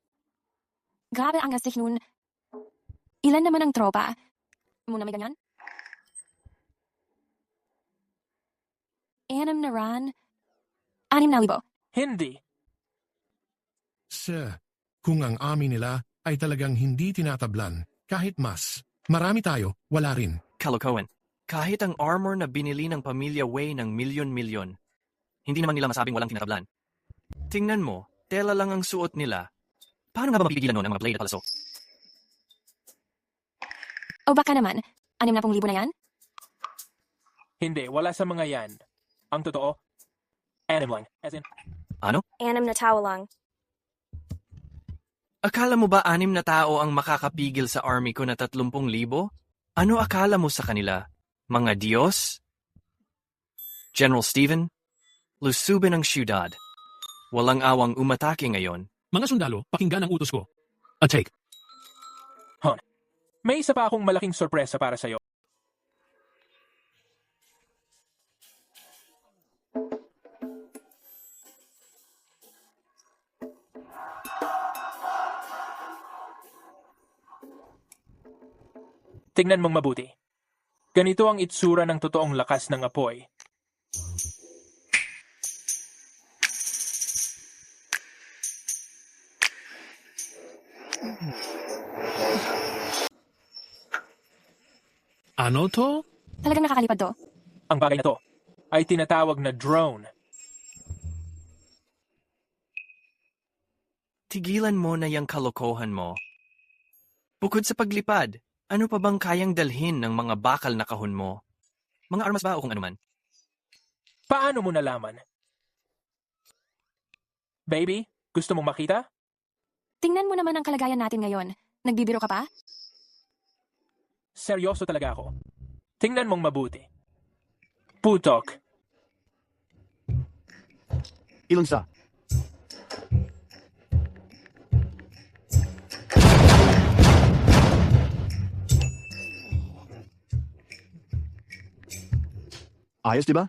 Grabe ang asik nun. Ilan naman ang tropa? Muna may ganyan? 6 na ran? 6,000. Hindi. Sir, kung ang army nila ay talagang hindi tinatablan, kahit mas, marami tayo, wala rin. Kalokohan. Kahit ang armor na binili ng pamilya Wei ng milyon-milyon, hindi naman nila masabing walang tinatablan. Tingnan mo, tela lang ang suot nila. Paano nga ba mapipigilan nun ang mga blade at palaso? O baka naman, 60,000 na yan? Hindi, wala sa mga yan. Ang totoo, 6 lang. As in, Ano? 6 na tao lang. Akala mo ba 6 na tao ang makakapigil sa army ko na 30,000? Ano akala mo sa kanila? Mga Diyos? General Steven, lusubin ang syudad. Walang awang umatake ngayon. Mga sundalo, pakinggan ang utos ko. A take. Hon, may isa pa akong malaking sorpresa para sa'yo. Tingnan mong mabuti. Ganito ang itsura ng totoong lakas ng apoy. Ano to? Talagang nakakalipad to. Ang bagay na to ay tinatawag na drone. Tigilan mo na yung kalokohan mo. Bukod sa paglipad, ano pa bang kayang dalhin ng mga bakal na kahon mo? Mga armas ba o kung anuman? Paano mo nalaman? Baby, gusto mong makita? Tingnan mo naman ang kalagayan natin ngayon. Nagbibiro ka pa? Seryoso talaga ako. Tingnan mong mabuti. Putok. Ilan sa? Ayos, di ba?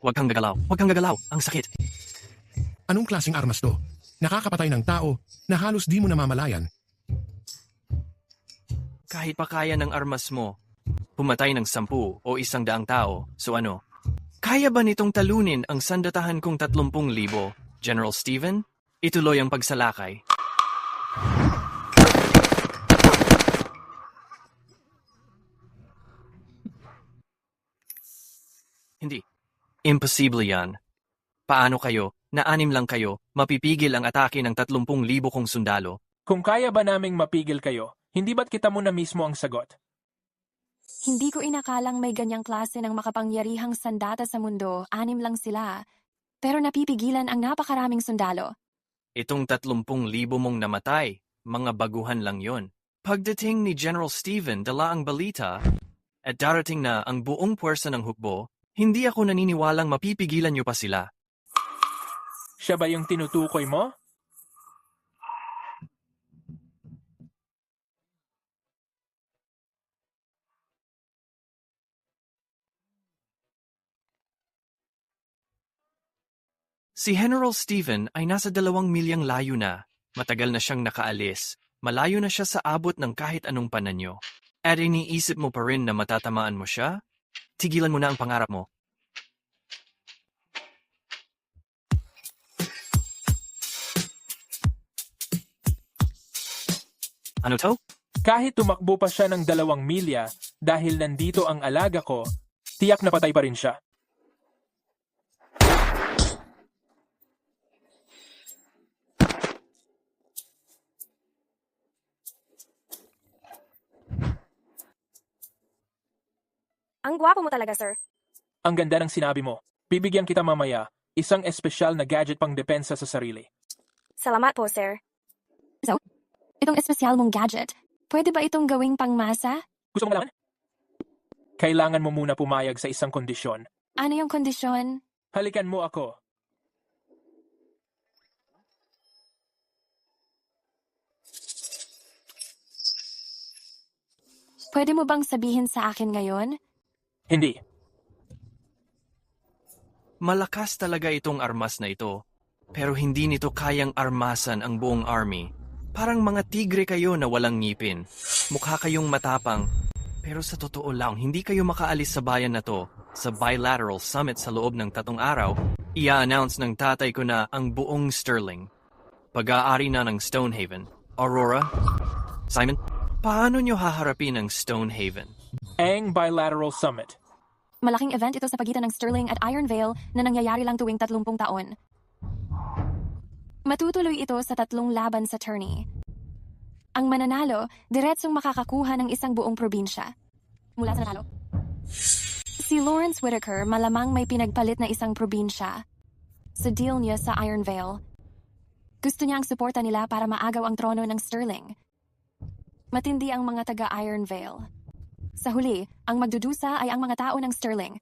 Huwag kang gagalaw. Huwag kang gagalaw. Ang sakit. Anong klaseng armas to? Nakakapatay ng tao na halos di mo namamalayan. Kahit pa kaya ng armas mo, pumatay ng 10 o 100 tao, so ano? Kaya ba nitong talunin ang sandatahan kong 30,000, General Steven? Ituloy ang pagsalakay. Hindi. Imposible yan. Paano kayo, na 6 lang kayo, mapipigil ang atake ng 30,000 kong sundalo? Kung kaya ba naming mapigil kayo, hindi ba't kita mo na mismo ang sagot? Hindi ko inakalang may ganyang klase ng makapangyarihang sandata sa mundo. 6 lang sila. Pero napipigilan ang napakaraming sundalo. Itong 30,000 mong namatay, mga baguhan lang yon. Pagdating ni General Steven, dala ang balita, at darating na ang buong puwersa ng hukbo, hindi ako naniniwalang mapipigilan niyo pa sila. Siya ba yung tinutukoy mo? Si General Steven ay nasa 2 milyang layo na. Matagal na siyang nakaalis. Malayo na siya sa abot ng kahit anong pananyo. At iniisip mo pa rin na matatamaan mo siya? Tigilan mo na ang pangarap mo. Ano to? Kahit tumakbo pa siya ng 2 milya dahil nandito ang alaga ko, tiyak na patay pa rin siya. Ang gwapo mo talaga, sir. Ang ganda ng sinabi mo. Bibigyan kita mamaya Isang espesyal na gadget pang depensa sa sarili. Salamat po, sir. So, itong espesyal mong gadget, pwede ba itong gawing pangmasa? Gusto mong malaman? Kailangan mo muna pumayag sa isang kondisyon. Ano yung kondisyon? Halikan mo ako. Pwede mo bang sabihin sa akin ngayon? Hindi. Malakas talaga itong armas na ito, pero hindi nito kayang armasan ang buong army. Parang mga tigre kayo na walang ngipin. Mukha kayong matapang, pero sa totoo lang, hindi kayo makaalis sa bayan na to. Sa bilateral summit sa loob ng 3 araw, i-announce ng tatay ko na ang buong Sterling. Pag-aari na ng Stonehaven. Aurora? Simon? Paano nyo haharapin ang Stonehaven? Ang bilateral summit. Malaking event ito sa pagitan ng Sterling at Iron Vale na nangyayari lang tuwing 30 taon. Matutuloy ito sa 3 laban sa tourney. Ang mananalo, diretsong makakakuha ng isang buong probinsya. Mula sa nanalo. Si Lawrence Whitaker malamang may pinagpalit na isang probinsya sa deal niya sa Iron Vale. Gusto niya ang suporta nila para maagaw ang trono ng Sterling. Matindi ang mga taga-Iron Vale. Sa huli, ang magdudusa ay ang mga tao ng Sterling.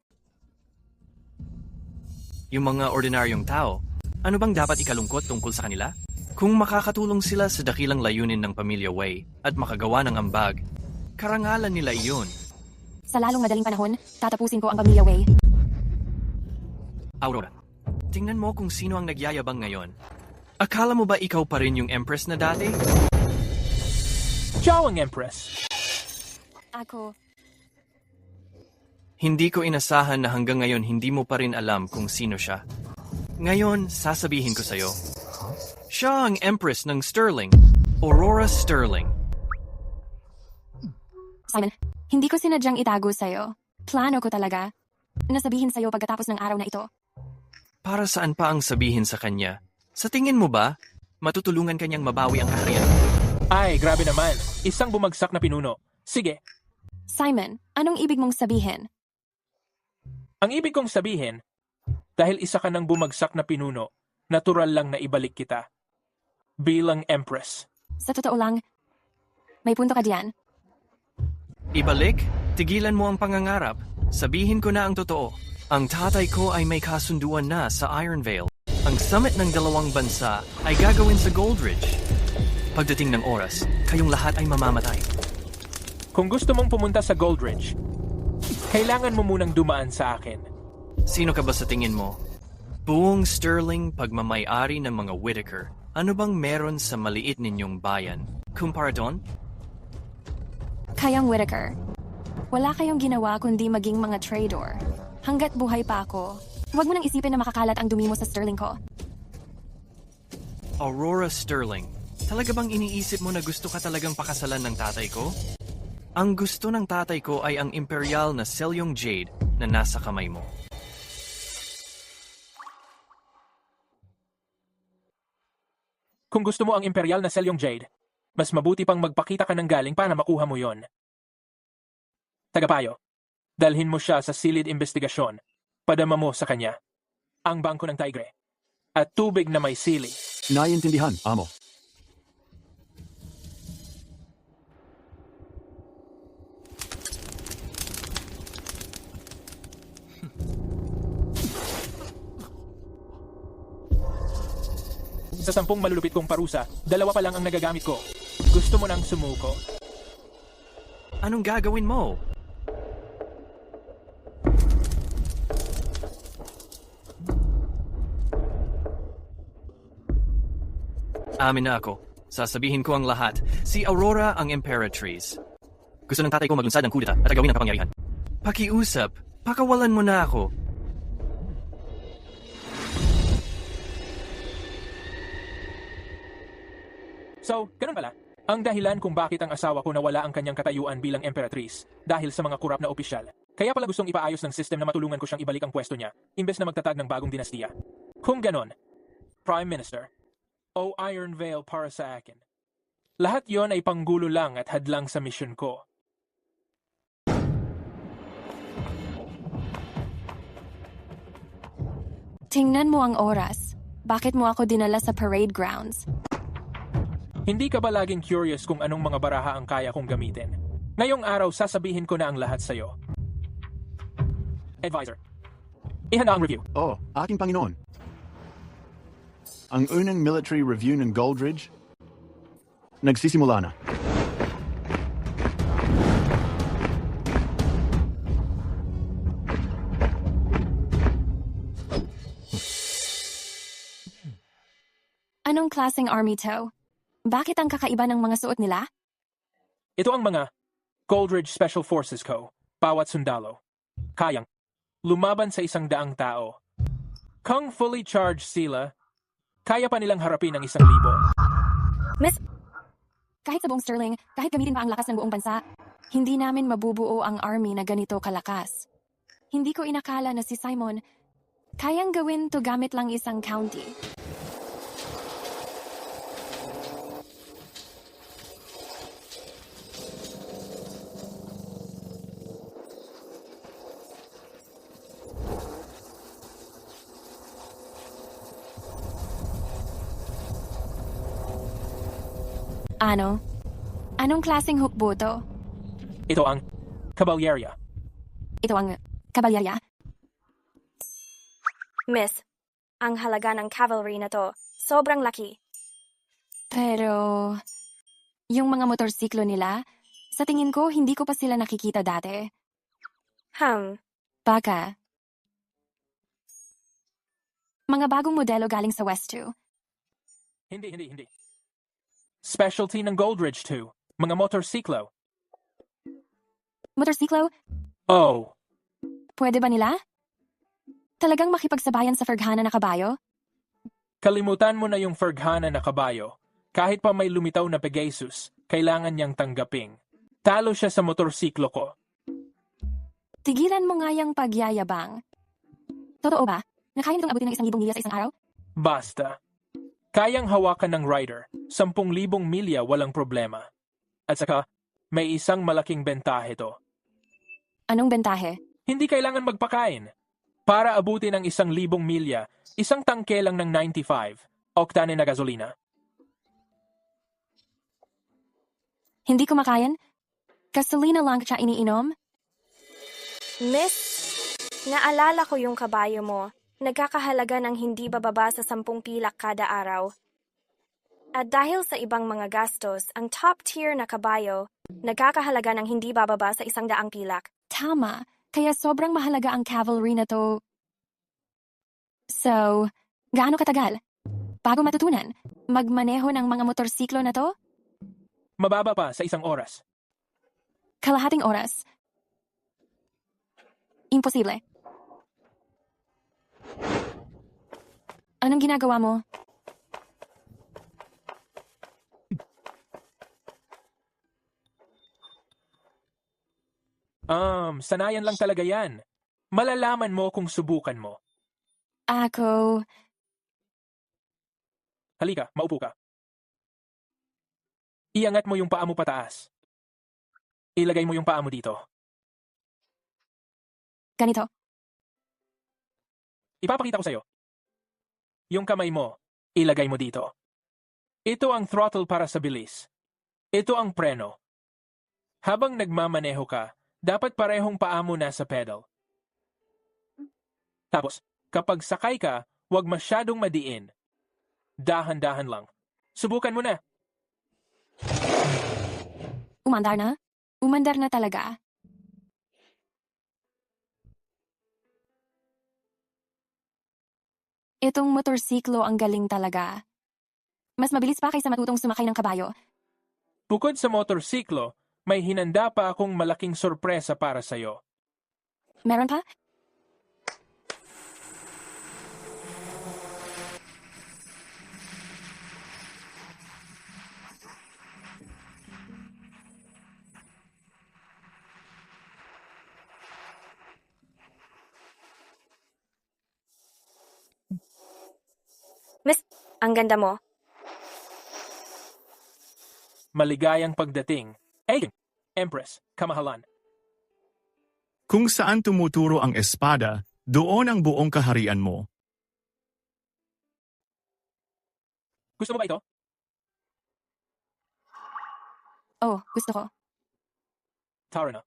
Yung mga ordinaryong tao, ano bang dapat ikalungkot tungkol sa kanila? Kung makakatulong sila sa dakilang layunin ng Pamilya Way at makagawa ng ambag, karangalan nila iyon. Sa lalong madaling panahon, tatapusin ko ang Pamilya Way. Aurora, tingnan mo kung sino ang nagyayabang ngayon. Akala mo ba ikaw pa rin yung Empress na dati? Ciao ang Empress. Ako. Hindi ko inasahan na hanggang ngayon hindi mo pa rin alam kung sino siya. Ngayon, sasabihin ko sa'yo. Siya ang Empress ng Sterling, Aurora Sterling. Simon, hindi ko sinadyang itago sa'yo. Plano ko talaga. Nasabihin sa'yo pagkatapos ng araw na ito. Para saan pa ang sabihin sa kanya? Sa tingin mo ba, matutulungan kanyang mabawi ang kaharian? Ay, grabe naman. Isang bumagsak na pinuno. Sige. Simon, anong ibig mong sabihin? Ang ibig kong sabihin, dahil isa ka ng bumagsak na pinuno, natural lang na ibalik kita. Bilang Empress. Sa totoo lang, may punto ka diyan. Ibalik? Tigilan mo ang pangangarap. Sabihin ko na ang totoo. Ang tatay ko ay may kasunduan na sa Iron Vale. Ang summit ng 2 bansa ay gagawin sa Goldridge. Pagdating ng oras, kayong lahat ay mamamatay. Kung gusto mong pumunta sa Goldridge, kailangan mo munang dumaan sa akin. Sino ka ba sa tingin mo? Buong Sterling pagmamayari ng mga Whitaker. Ano bang meron sa maliit ninyong bayan? Kumpara doon? Kayang Whitaker. Wala kayong ginawa kundi maging mga traitor. Hanggat buhay pa ako, huwag mo nang isipin na makakalat ang dumi mo sa Sterling ko. Aurora Sterling, talaga bang iniisip mo na gusto ka talagang pakasalan ng tatay ko? Ang gusto ng tatay ko ay ang imperial na Selyong Jade na nasa kamay mo. Kung gusto mo ang imperial na Selyong Jade, mas mabuti pang magpakita ka ng galing para makuha mo yon. Tagapayo, dalhin mo siya sa silid investigasyon. Padama mo sa kanya ang bangko ng tigre at tubig na may sili. Naiintindihan, amo. Sa 10 malulupit kong parusa, 2 pa lang ang nagagamit ko. Gusto mo nang sumuko? Anong gagawin mo? Amin na ako. Sasabihin ko ang lahat. Si Aurora ang Imperatrice. Gusto ng tatay ko maglunsad ng kudeta at agawin ang kapangyarihan. Pakiusap. Pakawalan mo na ako. So, ganun pala. Ang dahilan kung bakit ang asawa ko nawala ang kanyang katayuan bilang Emperatrice dahil sa mga kurap na opisyal. Kaya pala gustong ipaayos ng system na matulungan ko siyang ibalik ang pwesto niya imbes na magtatag ng bagong dinastiya. Kung ganon, Prime Minister, o Iron Vale para sa akin. Lahat yon ay panggulo lang at hadlang sa misyon ko. Tingnan mo ang oras. Bakit mo ako dinala sa parade grounds? Hindi ka ba laging curious kung anong mga baraha ang kaya kong gamitin? Ngayong araw, sasabihin ko na ang lahat sa'yo. Advisor, ihanda ang review. Oh, aking Panginoon. Ang unang military review ng Goldridge, nagsisimula na. Anong klaseng army to? Bakit ang kakaiba ng mga suot nila? Ito ang mga Goldridge Special Forces Co. Bawat sundalo. Kayang lumaban sa 100 tao. Kung fully charged sila, kaya pa nilang harapin ang 1,000. Miss, kahit sa buong Sterling, kahit gamitin pa ang lakas ng buong bansa, hindi namin mabubuo ang army na ganito kalakas. Hindi ko inakala na si Simon kayang gawin to gamit lang isang county. Ano? Anong klaseng hukbo to? Ito ang Caballeria. Ito ang kabalyarya? Miss, ang halaga ng cavalry na to, sobrang laki. Pero, yung mga motorsiklo nila, sa tingin ko, hindi ko pa sila nakikita dati. Baka. Mga bagong modelo galing sa West 2. Hindi. Specialty ng Goldridge 2, mga motorsiklo. Motorsiklo? Oh. Pwede ba nila? Talagang makipagsabayan sa ferghana na kabayo? Kalimutan mo na yung ferghana na kabayo. Kahit pa may lumitaw na Pegasus, kailangan niyang tanggaping. Talo siya sa motorsiklo ko. Tigilan mo nga yung pagyayabang. Totoo ba? Nakaya nitong abutin ng 1,000 milya sa isang araw? Basta. Kayang hawakan ng rider, 10,000 milya walang problema. At saka, may isang malaking bentahe to. Anong bentahe? Hindi kailangan magpakain. Para abutin ang 1,000 milya, isang tangke lang ng 95 octane na gasolina. Hindi kumakain? Gasolina lang siya iniinom? Miss, naalala ko yung kabayo mo. Nagkakahalaga ng hindi bababa sa 10 pilak kada araw. At dahil sa ibang mga gastos, ang top tier na kabayo, nagkakahalaga ng hindi bababa sa 100 pilak. Tama, kaya sobrang mahalaga ang cavalry na to. So, gaano katagal? Bago matutunan, magmaneho ng mga motorsiklo na to? Mababa pa sa 1 oras. Kalahating oras. Imposible. Anong ginagawa mo? Sanayan lang talaga yan. Malalaman mo kung subukan mo. Ako... Halika, maupo ka. Iangat mo yung paa mo pataas. Ilagay mo yung paa mo dito. Ganito. Ipapakita ko sa'yo. Yung kamay mo, ilagay mo dito. Ito ang throttle para sa bilis. Ito ang preno. Habang nagmamaneho ka, dapat parehong paa mo nasa pedal. Tapos, kapag sakay ka, huwag masyadong madiin. Dahan-dahan lang. Subukan mo na. Umandar na? Umandar na talaga. Itong motorsiklo ang galing talaga. Mas mabilis pa kaysa matutong sumakay ng kabayo. Bukod sa motorsiklo, may hinanda pa akong malaking sorpresa para sa'yo. Meron pa? Miss, ang ganda mo. Maligayang pagdating. Empress, kamahalan. Kung saan tumuturo ang espada, doon ang buong kaharian mo. Gusto mo ba ito? Oh, gusto ko. Tara na.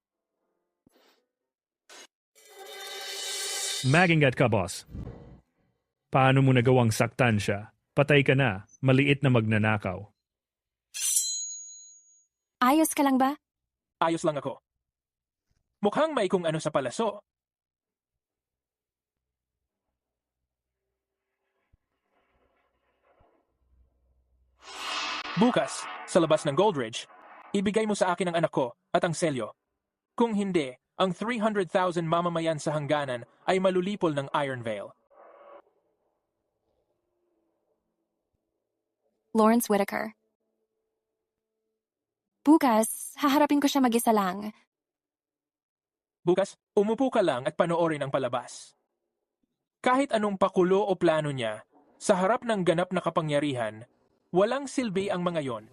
Magingat ka, boss. Paano mo nagawang saktan siya? Patay ka na, maliit na magnanakaw. Ayos ka lang ba? Ayos lang ako. Mukhang may kung ano sa palaso. Bukas, sa labas ng Goldridge, ibigay mo sa akin ang anak ko at ang selyo. Kung hindi, ang 300,000 mamamayan sa hangganan ay malulipol ng Iron Veil. Lawrence Whitaker. Bukas, haharapin ko siya mag-isa lang. Bukas, umupo ka lang at panoorin ang palabas. Kahit anong pakulo o plano niya, sa harap ng ganap na kapangyarihan, walang silbi ang mga yon.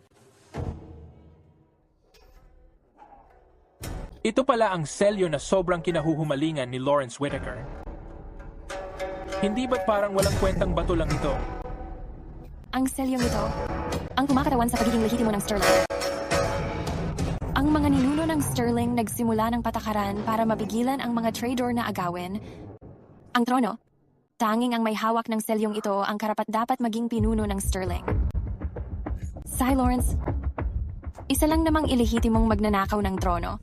Ito pala ang selyo na sobrang kinahuhumalingan ni Lawrence Whitaker. Hindi ba't parang walang kwentang bato lang ito? Ang selyong ito, ang kumakatawan sa pagiging lehitimo ng Sterling. Ang mga ninuno ng Sterling nagsimula ng patakaran para mapigilan ang mga traitor na agawin. Ang trono, tanging ang may hawak ng selyong ito ang karapat-dapat maging pinuno ng Sterling. Cy Lawrence, isa lang namang ilihitimong magnanakaw ng trono.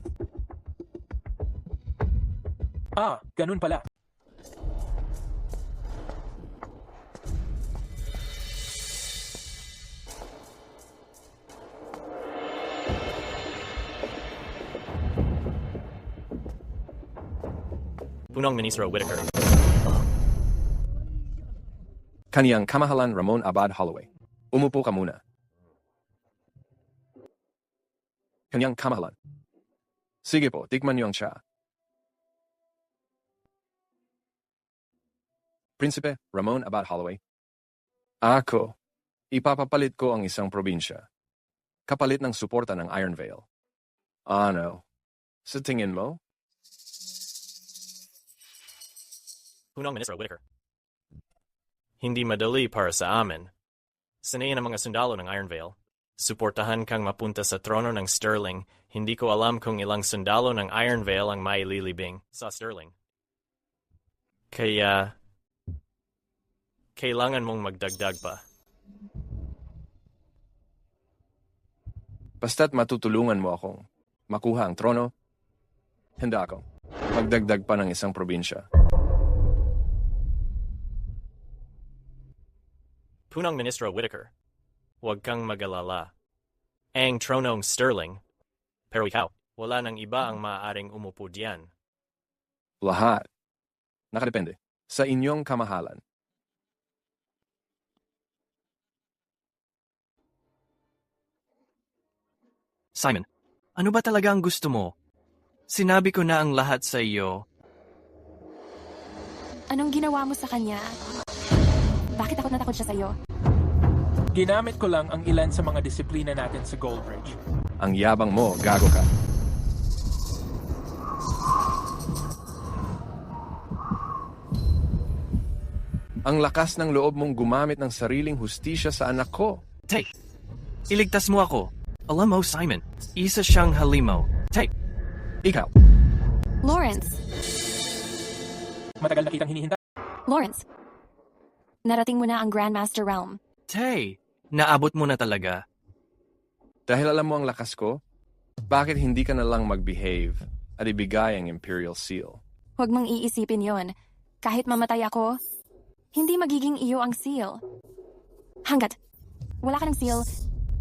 Ah, ganun pala. Punong Ministro Whitaker. Kaniyang Kamahalan Ramon Abad Holloway. Umupo ka muna. Kanyang Kamahalan. Sige po, tikman niyo ang siya. Prinsipe Ramon Abad Holloway. Ako, ipapapalit ko ang isang probinsya. Kapalit ng suporta ng Iron Veil. Ano? Sa tingin mo? Punong Ministro Whitaker. Hindi madali para sa amin. Sanayin ang mga sundalo ng Iron Veil. Suportahan kang mapunta sa trono ng Sterling. Hindi ko alam kung ilang sundalo ng Iron Veil ang maililibing sa Sterling. Kaya, kailangan mong magdagdag pa. Basta't matutulungan mo akong makuha ang trono, handa akong magdagdag pa ng isang probinsya. Punong Ministro Whitaker, huwag kang mag-alala. Ang tronong Sterling, pero ikaw, wala nang iba ang maaaring umupo diyan. Lahat. Nakadepende sa inyong kamahalan. Simon, ano ba talaga ang gusto mo? Sinabi ko na ang lahat sa iyo. Anong ginawa mo sa kanya? Bakit takot na takot siya sa iyo? Ginamit ko lang ang ilan sa mga disiplina natin sa Goldridge. Ang yabang mo, gago ka. Ang lakas ng loob mong gumamit ng sariling hustisya sa anak ko. Tay, iligtas mo ako. Alam mo, Simon, isa siyang halimaw. Tay, ikaw. Lawrence. Matagal na kitang hinihintay. Lawrence. Narating mo na ang Grandmaster Realm. Tay, naabot mo na talaga. Dahil alam mo ang lakas ko, bakit hindi ka na lang mag-behave at ibigay ang Imperial Seal? Huwag mong iisipin yon. Kahit mamatay ako, hindi magiging iyo ang seal. Hanggat wala ka ng seal,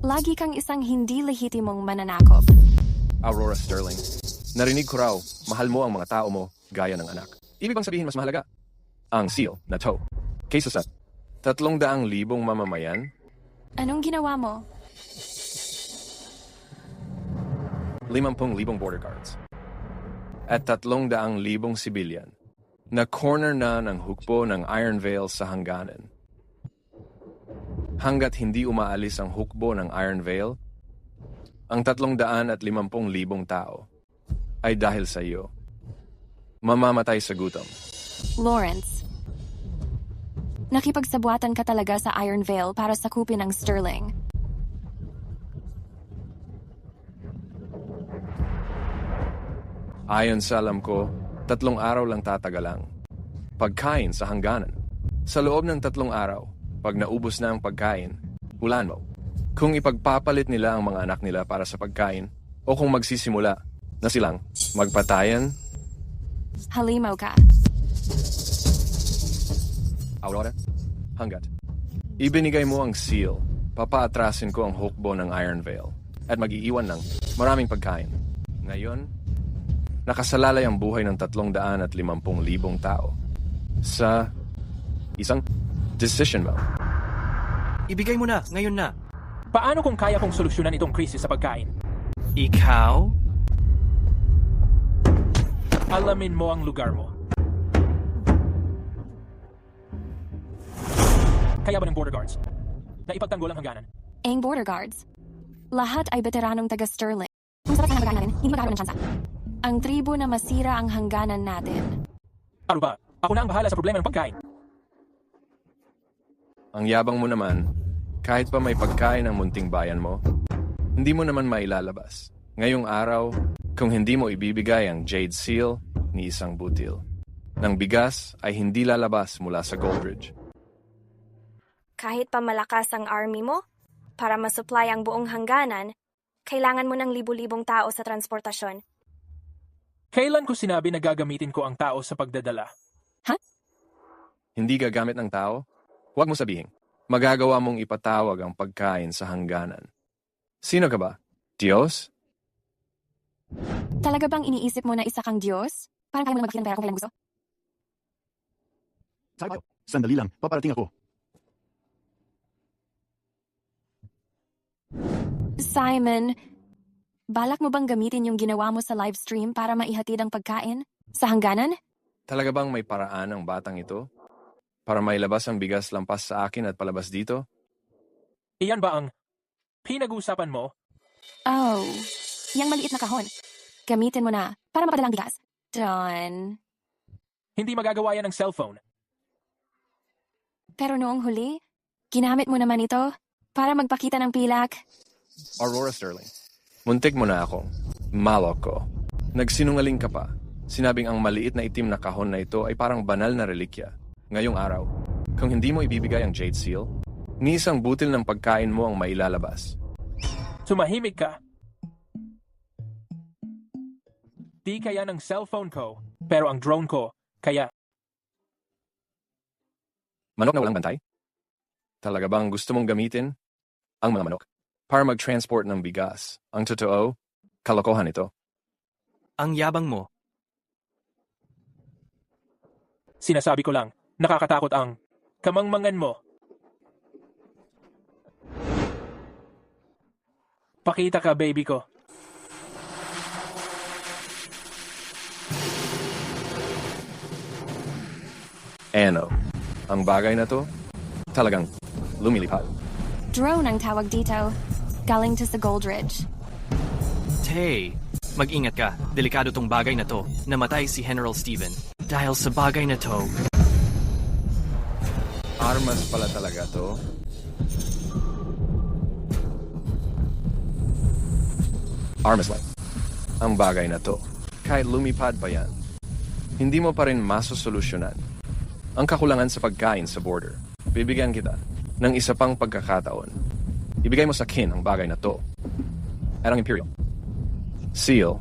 lagi kang isang hindi lehitimong mananakop. Aurora Sterling, narinig ko raw, mahal mo ang mga tao mo gaya ng anak. Ibig bang sabihin mas mahalaga ang seal na to kaysa sa 300,000 mamamayan? Anong ginawa mo? 50,000 border guards at 300,000 civilian na corner na ng hukbo ng Iron Veil sa hangganan. Hanggat hindi umaalis ang hukbo ng Iron Veil, ang 350,000 tao ay dahil sa iyo. Mamamatay sa gutom. Lawrence. Nakipagsabuatan ka talaga sa Iron Veil para sakupin ang Sterling. Ayon sa alam ko, 3 araw lang tatagalang. Pagkain sa hangganan. Sa loob ng 3 araw, pag naubos na ang pagkain, ulan mo. Kung ipagpapalit nila ang mga anak nila para sa pagkain, o kung magsisimula na silang magpatayan. Halimaw ka. Aurora, hanggat. Ibinigay mo ang seal, papaatrasin ko ang hukbo ng Iron Veil, at mag-iiwan ng maraming pagkain. Ngayon, nakasalalay ang buhay ng 350,000 tao sa isang decision mo. Ibigay mo na, ngayon na. Paano kung kaya kong solusyonan itong krisis sa pagkain? Ikaw? Alamin mo ang lugar mo. Kaya ba ng border guards na ipagtanggol ang hangganan? Ang border guards. Lahat ay veteranong taga-Sterling. Kung sapat sa hangganan natin, hindi magkakaroon ng tsansa. Ang tribo na masira ang hangganan natin. Aruba, ako na ang bahala sa problema ng pagkain. Ang yabang mo naman, kahit pa may pagkain ang munting bayan mo, hindi mo naman mailalabas. Ngayong araw, kung hindi mo ibibigay ang Jade Seal ni isang butil, ng bigas ay hindi lalabas mula sa Goldridge. Kahit pa malakas ang army mo, para masupply ang buong hangganan, kailangan mo ng libu-libong tao sa transportasyon. Kailan ko sinabi na gagamitin ko ang tao sa pagdadala? Hindi gagamit ng tao? Huwag mo sabihin. Magagawa mong ipatawag ang pagkain sa hangganan. Sino ka ba? Diyos? Talaga bang iniisip mo na isa kang Diyos? Parang kaya mo na magkita ng pera kung kailan gusto? Sandali lang, paparating ako. Simon, balak mo bang gamitin yung ginawa mo sa live stream para maihatid ang pagkain sa hangganan? Talaga bang may paraan ang batang ito? Para mailabas ang bigas lampas sa akin at palabas dito? Iyan ba ang pinag-uusapan mo? Oh, yang maliit na kahon. Gamitin mo na para mapadala ang bigas. Don. Hindi magagawa yan ng cellphone. Pero noong huli, ginamit mo naman ito para magpakita ng pilak. Aurora Sterling, muntik mo na akong malok ko. Nagsinungaling ka pa. Sinabing ang maliit na itim na kahon na ito ay parang banal na relikya. Ngayong araw, kung hindi mo ibibigay ang Jade Seal, ni isang butil ng pagkain mo ang mailalabas. Tumahimik ka. Di kaya ng cellphone ko, pero ang drone ko, kaya. Manok na walang bantay? Talaga bang gusto mong gamitin ang mga manok para mag-transport ng bigas? Ang totoo, kalokohan ito. Ang yabang mo. Sinasabi ko lang, nakakatakot ang kamangmangan mo. Pakita ka, baby ko. Ano, ang bagay na to, talagang lumilipad. Drone ang tawag dito. Galing to sa Goldridge. Tay, mag-ingat ka. Delikado tong bagay na to. Namatay si General Steven. Dahil sa bagay na to. Armas pala talaga to. Armas lang. Ang bagay na to. Kahit lumipad pa yan, hindi mo pa rin masosolusyonan ang kakulangan sa pagkain sa border. Bibigyan kita ng isa pang pagkakataon. Ibigay mo sa kin ang bagay na to. At ang Imperial Seal.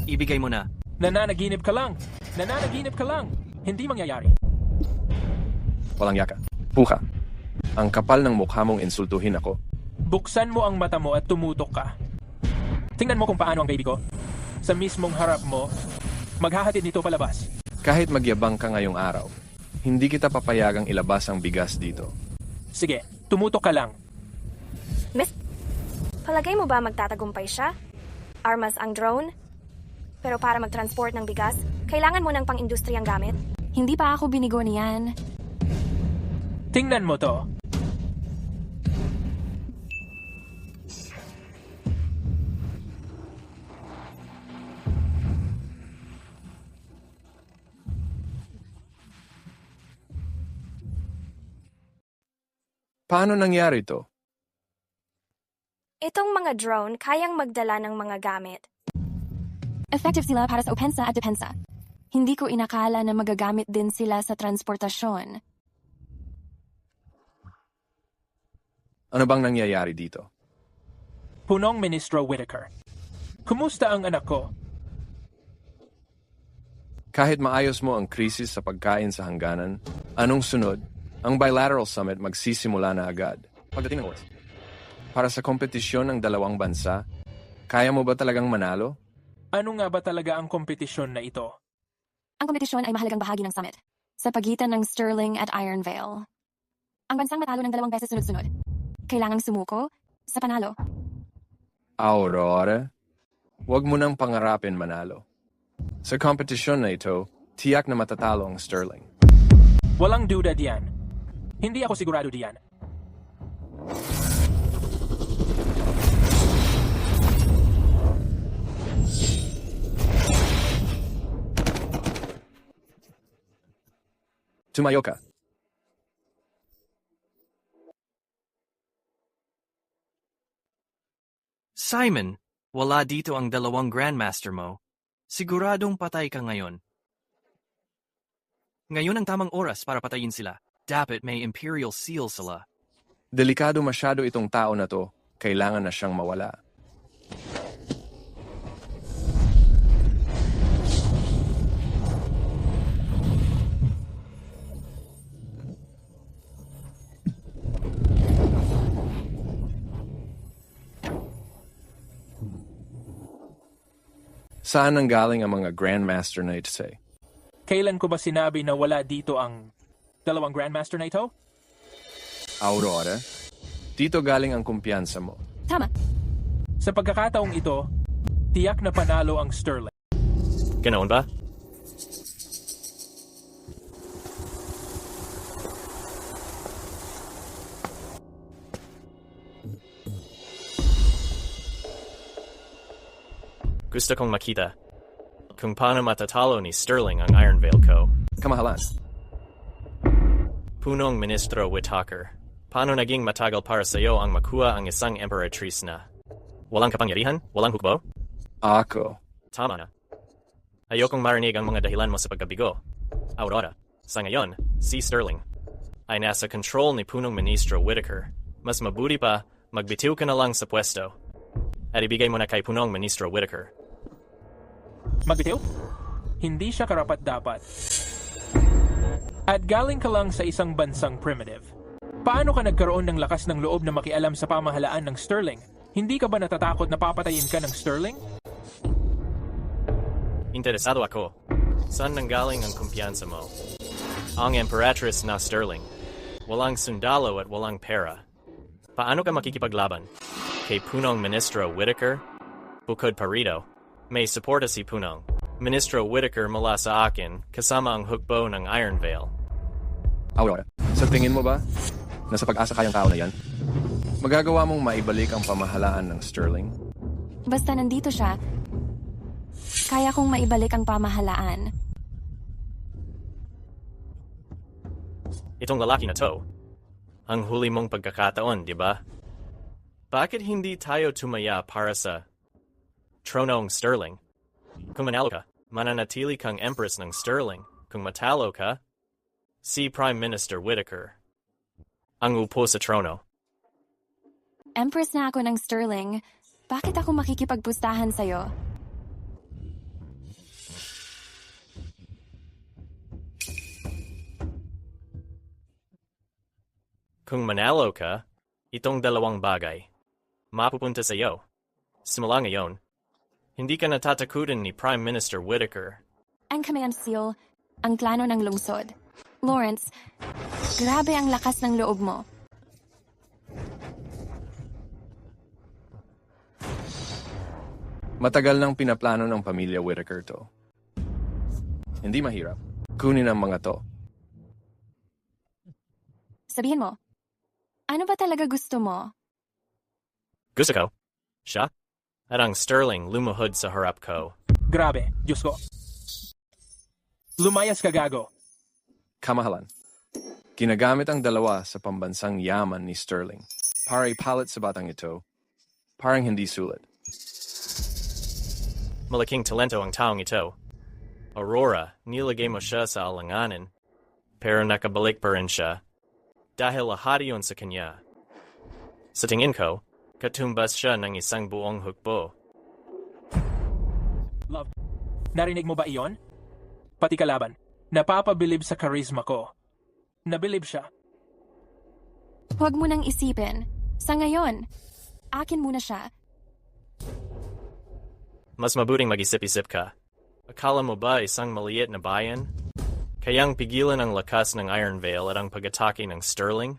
Ibigay mo na. Nananaginip ka lang. Nananaginip ka lang. Hindi mangyayari. Walang yaka. Puka. Ang kapal ng mukha mong insultuhin ako. Buksan mo ang mata mo at tumutok ka. Tingnan mo kung paano ang baby ko. Sa mismong harap mo, maghahatid nito palabas. Kahit magyabang ka ngayong araw, hindi kita papayagang ilabas ang bigas dito. Sige, tumutok ka lang. Miss, palagay mo ba magtatagumpay siya? Armas ang drone? Pero para mag-transport ng bigas, kailangan mo ng pang-industriyang gamit? Hindi pa ako binigo niyan. Tingnan mo to. Paano nangyari to? Itong mga drone kayang magdala ng mga gamit. Effective sila para sa opensa at depensa. Hindi ko inakala na magagamit din sila sa transportasyon. Ano bang nangyayari dito? Punong Ministro Whitaker. Kumusta ang anak ko? Kahit maayos mo ang krisis sa pagkain sa hangganan, anong sunod? Ang bilateral summit magsisimula na agad. Pagdating ng oras. Para sa kompetisyon ng dalawang bansa, kaya mo ba talagang manalo? Ano nga ba talaga ang kompetisyon na ito? Ang kompetisyon ay mahalagang bahagi ng summit, sa pagitan ng Sterling at Iron Vale. Ang bansang matalo ng 2 beses sunod-sunod. Kailangang sumuko sa panalo. Aurora, huwag mo nang pangarapin manalo. Sa kompetisyon na ito, tiyak na matatalo ang Sterling. Walang duda diyan. Hindi ako sigurado diyan. Tumayo ka. Simon, wala dito ang 2 Grandmaster mo. Siguradong patay ka ngayon. Ngayon ang tamang oras para patayin sila. Dapat may Imperial Seal sila. Delikado masyado itong tao na to. Kailangan na siyang mawala. Saan nanggaling ang mga Grandmaster na ito say? Kailan ko ba sinabi na wala dito ang 2 Grandmaster na ito? Aurora, dito galing ang kumpiyansa mo. Tama. Sa pagkakataong ito, tiyak na panalo ang Sterling. Ganoon ba? Gusto kong makita kung paano matatalo ni Sterling ang Iron Vale Co. Kamahalan. Punong Ministro Whitaker, paano naging matagal para sa iyo ang makuha ang isang Emperatrice na walang kapangyarihan, walang hukbo? Ako. Tama na. Ayokong marinig ang mga dahilan mo sa pagkabigo. Aurora, sa ngayon, si Sterling ay nasa control ni Punong Ministro Whitaker. Mas mabuti pa, magbitiw ka na lang sa pwesto at ibigay mo na kay Punong Ministro Whitaker. Magbitiw? Hindi siya karapat-dapat. At galing ka lang sa isang bansang primitive. Paano ka nagkaroon ng lakas ng loob na makialam sa pamahalaan ng Sterling? Hindi ka ba natatakot na papatayin ka ng Sterling? Interesado ako. Saan nanggaling ang kumpiyansa mo? Ang Emperatrice na Sterling. Walang sundalo at walang pera. Paano ka makikipaglaban? Kay Punong Ministro Whitaker? Bukod pa rito, may suporta si Punong Ministro Whitaker mula sa akin kasama ang hukbo ng Iron Vale. Aurora, sa tingin mo ba, nasa pag-asa kayang tao na yan? Magagawa mong maibalik ang pamahalaan ng Sterling? Basta nandito siya, kaya kong maibalik ang pamahalaan. Itong lalaki na to, ang huli mong pagkakataon, di ba? Bakit hindi tayo tumaya para sa tronong Sterling? Kung manalo ka, mananatili kang Empress ng Sterling. Kung matalo ka, si Prime Minister Whitaker ang upo sa trono. Empress na ako ng Sterling, bakit ako makikipagpustahan sa'yo? Kung manalo ka, itong 2 bagay mapupunta sa iyo. Simula ngayon, hindi ka natatakutin ni Prime Minister Whitaker. Ang Command Seal, ang plano ng lungsod. Lawrence, grabe ang lakas ng loob mo. Matagal nang pinaplano ng pamilya Whitaker to. Hindi mahirap. Kunin ang mga to. Sabihin mo, ano ba talaga gusto mo? Gusto ko, siya, at ang Sterling lumuhod sa harap ko. Grabe, Diyos ko. Lumayas ka, gago. Kamahalan. Ginagamit ang dalawa sa pambansang yaman ni Sterling para ipalit sa batang ito, parang hindi sulit. Malaking talento ang taong ito. Aurora, nilagay mo siya sa alanganin, pero nakabalik pa rin siya dahil lahat yun sa kanya. Sa tingin ko, katumbas siya ng isang buong hukbo. Love, narinig mo ba iyon? Pati kalaban, napapabilib sa karisma ko. Nabilib siya. Huwag mo nang isipin. Sa ngayon, akin muna siya. Mas mabuting mag-isip-isip ka. Akala mo ba isang maliit na bayan? Kayang pigilan ang lakas ng Iron Veil at ang pag-atake ng Sterling?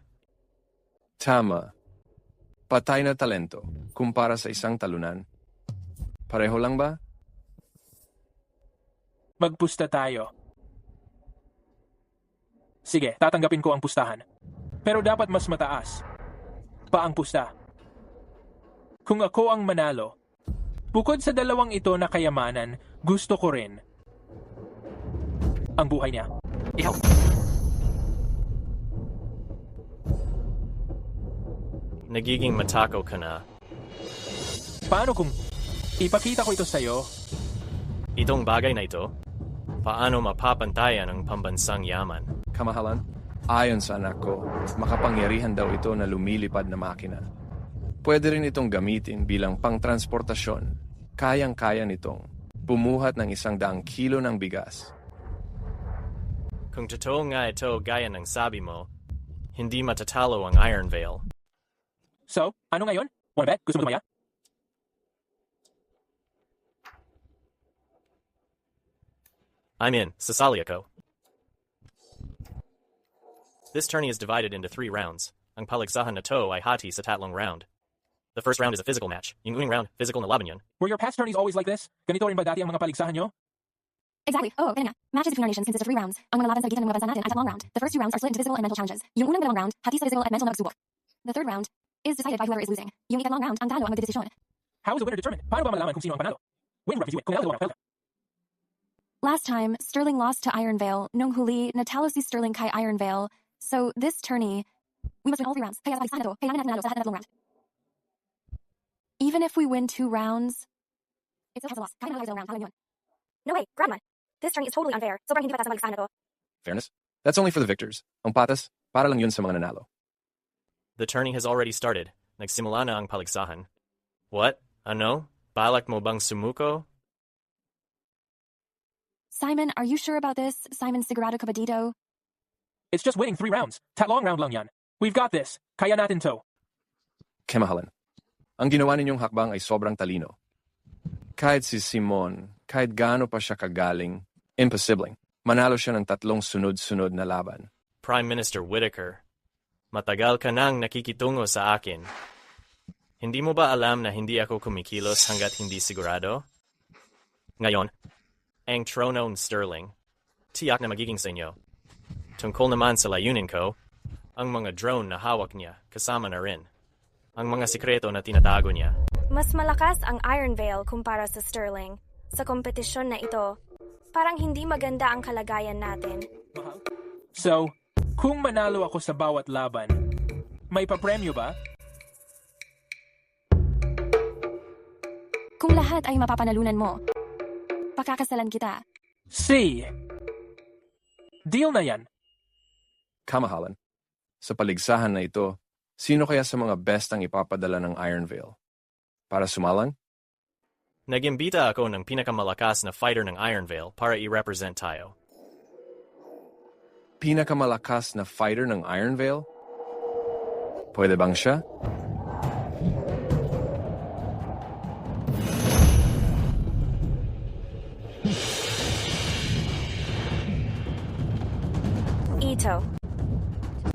Tama. Patay na talento kumpara sa isang talunan. Pareho lang ba? Magpusta tayo. Sige, tatanggapin ko ang pustahan. Pero dapat mas mataas pa ang pusta. Kung ako ang manalo, bukod sa dalawang ito na kayamanan, gusto ko rin ang buhay niya. Ikaw. Nagiging matakaw ka na. Paano kung ipakita ko ito sa'yo? Itong bagay na ito, paano mapapantayan ang pambansang yaman? Kamahalan, ayon sa anak ko, makapangyarihan daw ito na lumilipad na makina. Pwede rin itong gamitin bilang pangtransportasyon. Kayang-kaya nitong bumuhat ng 100 kilo ng bigas. Kung totoo nga ito gaya ng sabi mo, hindi matatalo ang Iron Veil. So, ano ngayon? Wanna bet? Gusto mo tumaya? I'm in. Sasali ako. This tourney is divided into 3 rounds. Ang paligsahan na to ay hati sa 3 round. The first round is a physical match. Yung unang round, physical na laban yan. Were your past tourneys always like this? Ganito rin ba dati ang mga paligsahan nyo? Exactly. Oo, ganun nga. Matches between our nations consist of 3 rounds. Ang mga laban sa pagitan ng mga bansa natin ay 3 round. The first 2 rounds are split into physical and mental challenges. Yung unang 2 round, hati sa physical at mental na pagsubok. The third round is decided by whoever is losing. Yung ikatlong round, ang talo ang magdedesisyon. How is the winner determined? Paano ba malalaman kung sino ang panalo? Win referee win. Kung nanalo ka, Last time, Sterling lost to Iron Veil. Nung huli, natalo si Sterling kay Iron Veil. So, this tourney, we must win all 3 rounds. Kaya sa paligsahan na to, kailangan natin nanalo sa lahat na 3 round. Even if we win 2 rounds, it still has a loss. Kaya nanalo sa 2 round. Alam yun. No way, Grandma. This tourney is totally unfair. Sobrang hindi patas ang paligsahan na to. Fairness? That's only for the victors. Ang patas, para lang yun sa mga nanalo. The tourney has already started. Nagsimula na ang paligsahan. What? Ano? Balak mo bang sumuko? Simon, are you sure about this? Simon Sigurado ka ba dito? It's just winning 3 rounds. Tatlong round lang yan. We've got this. Kaya natin to. Kemahalan, ang ginawa ninyong hakbang ay sobrang talino. Kahit si Simon, kahit gaano pa siya kagaling, imposibleng. Manalo siya ng 3 sunod-sunod na laban. Prime Minister Whitaker, matagal ka nang nakikitungo sa akin. Hindi mo ba alam na hindi ako kumikilos hanggat hindi sigurado? Ngayon, ang trono ng Sterling, tiyak na magiging sa inyo. Tungkol naman sa layunin ko, ang mga drone na hawak niya kasama na rin. Ang mga sikreto na tinatago niya. Mas malakas ang Iron Veil kumpara sa Sterling. Sa kompetisyon na ito, parang hindi maganda ang kalagayan natin. So, kung manalo ako sa bawat laban, may papremyo ba? Kung lahat ay mapapanalunan mo, pakakasalan kita. See? Deal na yan. Kamahalan, sa paligsahan na ito, sino kaya sa mga best ang ipapadala ng Iron Veil? Para sumalang? Nag-imbita ako ng pinakamalakas na fighter ng Iron Veil para i-represent tayo. Pinakamalakas na fighter ng Iron Veil? Pwede bang siya? Ito.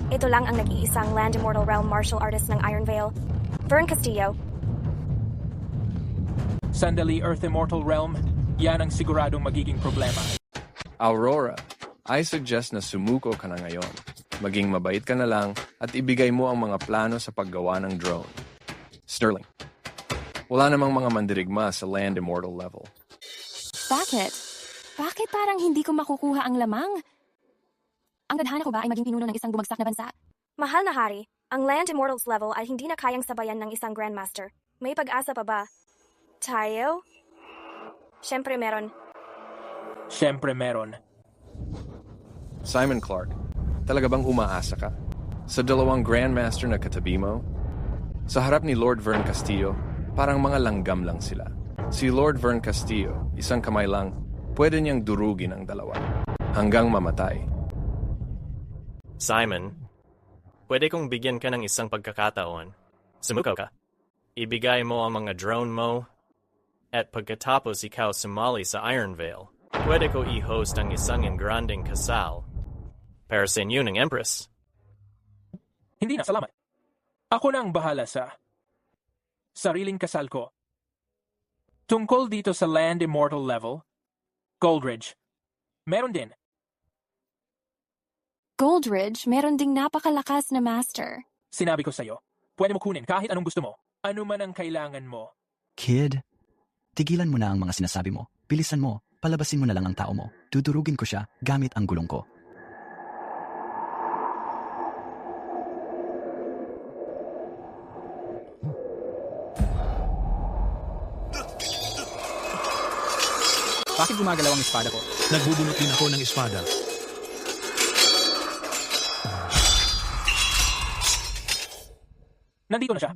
Ito lang ang nag-iisang Land Immortal Realm martial artist ng Iron Veil. Vern Castillo. Sandali, Earth Immortal Realm, yan ang siguradong magiging problema. Aurora, I suggest na sumuko ka na ngayon. Maging mabait ka na lang at ibigay mo ang mga plano sa paggawa ng drone. Sterling, wala namang mga mandirigma sa Land Immortal level. Bakit? Bakit parang hindi ko makukuha ang lamang? Ang tadhana ko ba ay maging pinuno ng isang bumagsak na bansa? Mahal na hari, ang Land Immortals level ay hindi na kayang sabayan ng isang Grandmaster. May pag-asa pa ba? Tayo? Siyempre meron. Siyempre meron. Simon Clark, talaga bang umaasa ka? Sa dalawang Grandmaster na katabi mo? Sa harap ni Lord Vern Castillo, parang mga langgam lang sila. Si Lord Vern Castillo, isang kamay lang, pwede niyang durugin ang dalawa. Hanggang mamatay. Simon, pwede kong bigyan ka ng isang pagkakataon. Sumukaw ka. Ibigay mo ang mga drone mo. At pagkatapos ikaw sumali sa Iron Veil, pwede ko i-host ang isang engranding kasal para sa inyo ng Empress. Hindi na, salamat. Ako na ang bahala sa sariling kasal ko. Tungkol dito sa Land Immortal level, Goldridge, meron din. Goldridge, meron ding napakalakas na master. Sinabi ko sa'yo, pwede mo kunin kahit anong gusto mo. Ano man ang kailangan mo. Kid, tigilan mo na ang mga sinasabi mo. Bilisan mo, palabasin mo na lang ang tao mo. Dudurugin ko siya gamit ang gulong ko. Bakit gumagalaw ang espada ko? Nagbubunot din ako ng espada. Nandito na siya.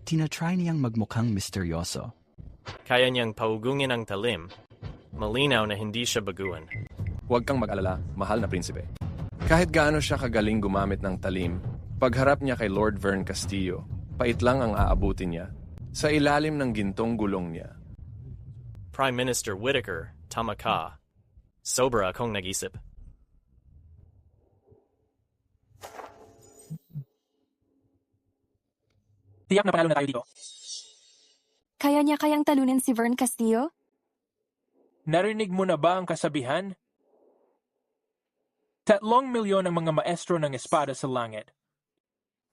Tinatry niyang magmukhang misteryoso. Kaya niyang paugungin ang talim. Malinaw na hindi siya baguhan. Huwag kang mag-alala, mahal na prinsipe. Kahit gaano siya kagaling gumamit ng talim, pagharap niya kay Lord Vern Castillo, pait lang ang aabutin niya. Sa ilalim ng gintong gulong niya. Prime Minister Whitaker, tama ka. Sobra akong nag-isip. Tiyak na panalo na tayo dito. Kaya niya kayang talunin si Vern Castillo? Narinig mo na ba ang kasabihan? 3 milyon ang mga maestro ng espada sa langit.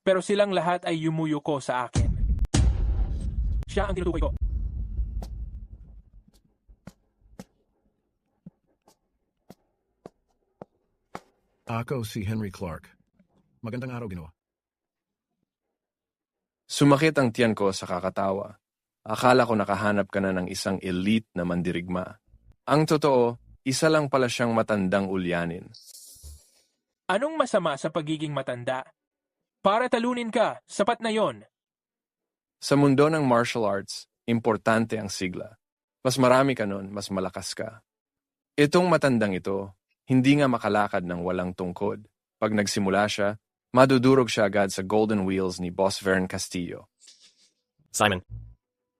Pero silang lahat ay yumuyuko sa akin. Siya ang tinutukoy ko. Ako si Henry Clark. Magandang araw, Ginoong. Sumakit ang tiyan ko sa kakatawa. Akala ko nakahanap ka na ng isang elite na mandirigma. Ang totoo, isa lang pala siyang matandang ulyanin. Anong masama sa pagiging matanda? Para talunin ka, sapat na yon. Sa mundo ng martial arts, importante ang sigla. Mas marami ka nun, mas malakas ka. Itong matandang ito, hindi nga makalakad ng walang tungkod. Pag nagsimula siya, madudurog siya agad sa golden wheels ni Boss Vern Castillo. Simon,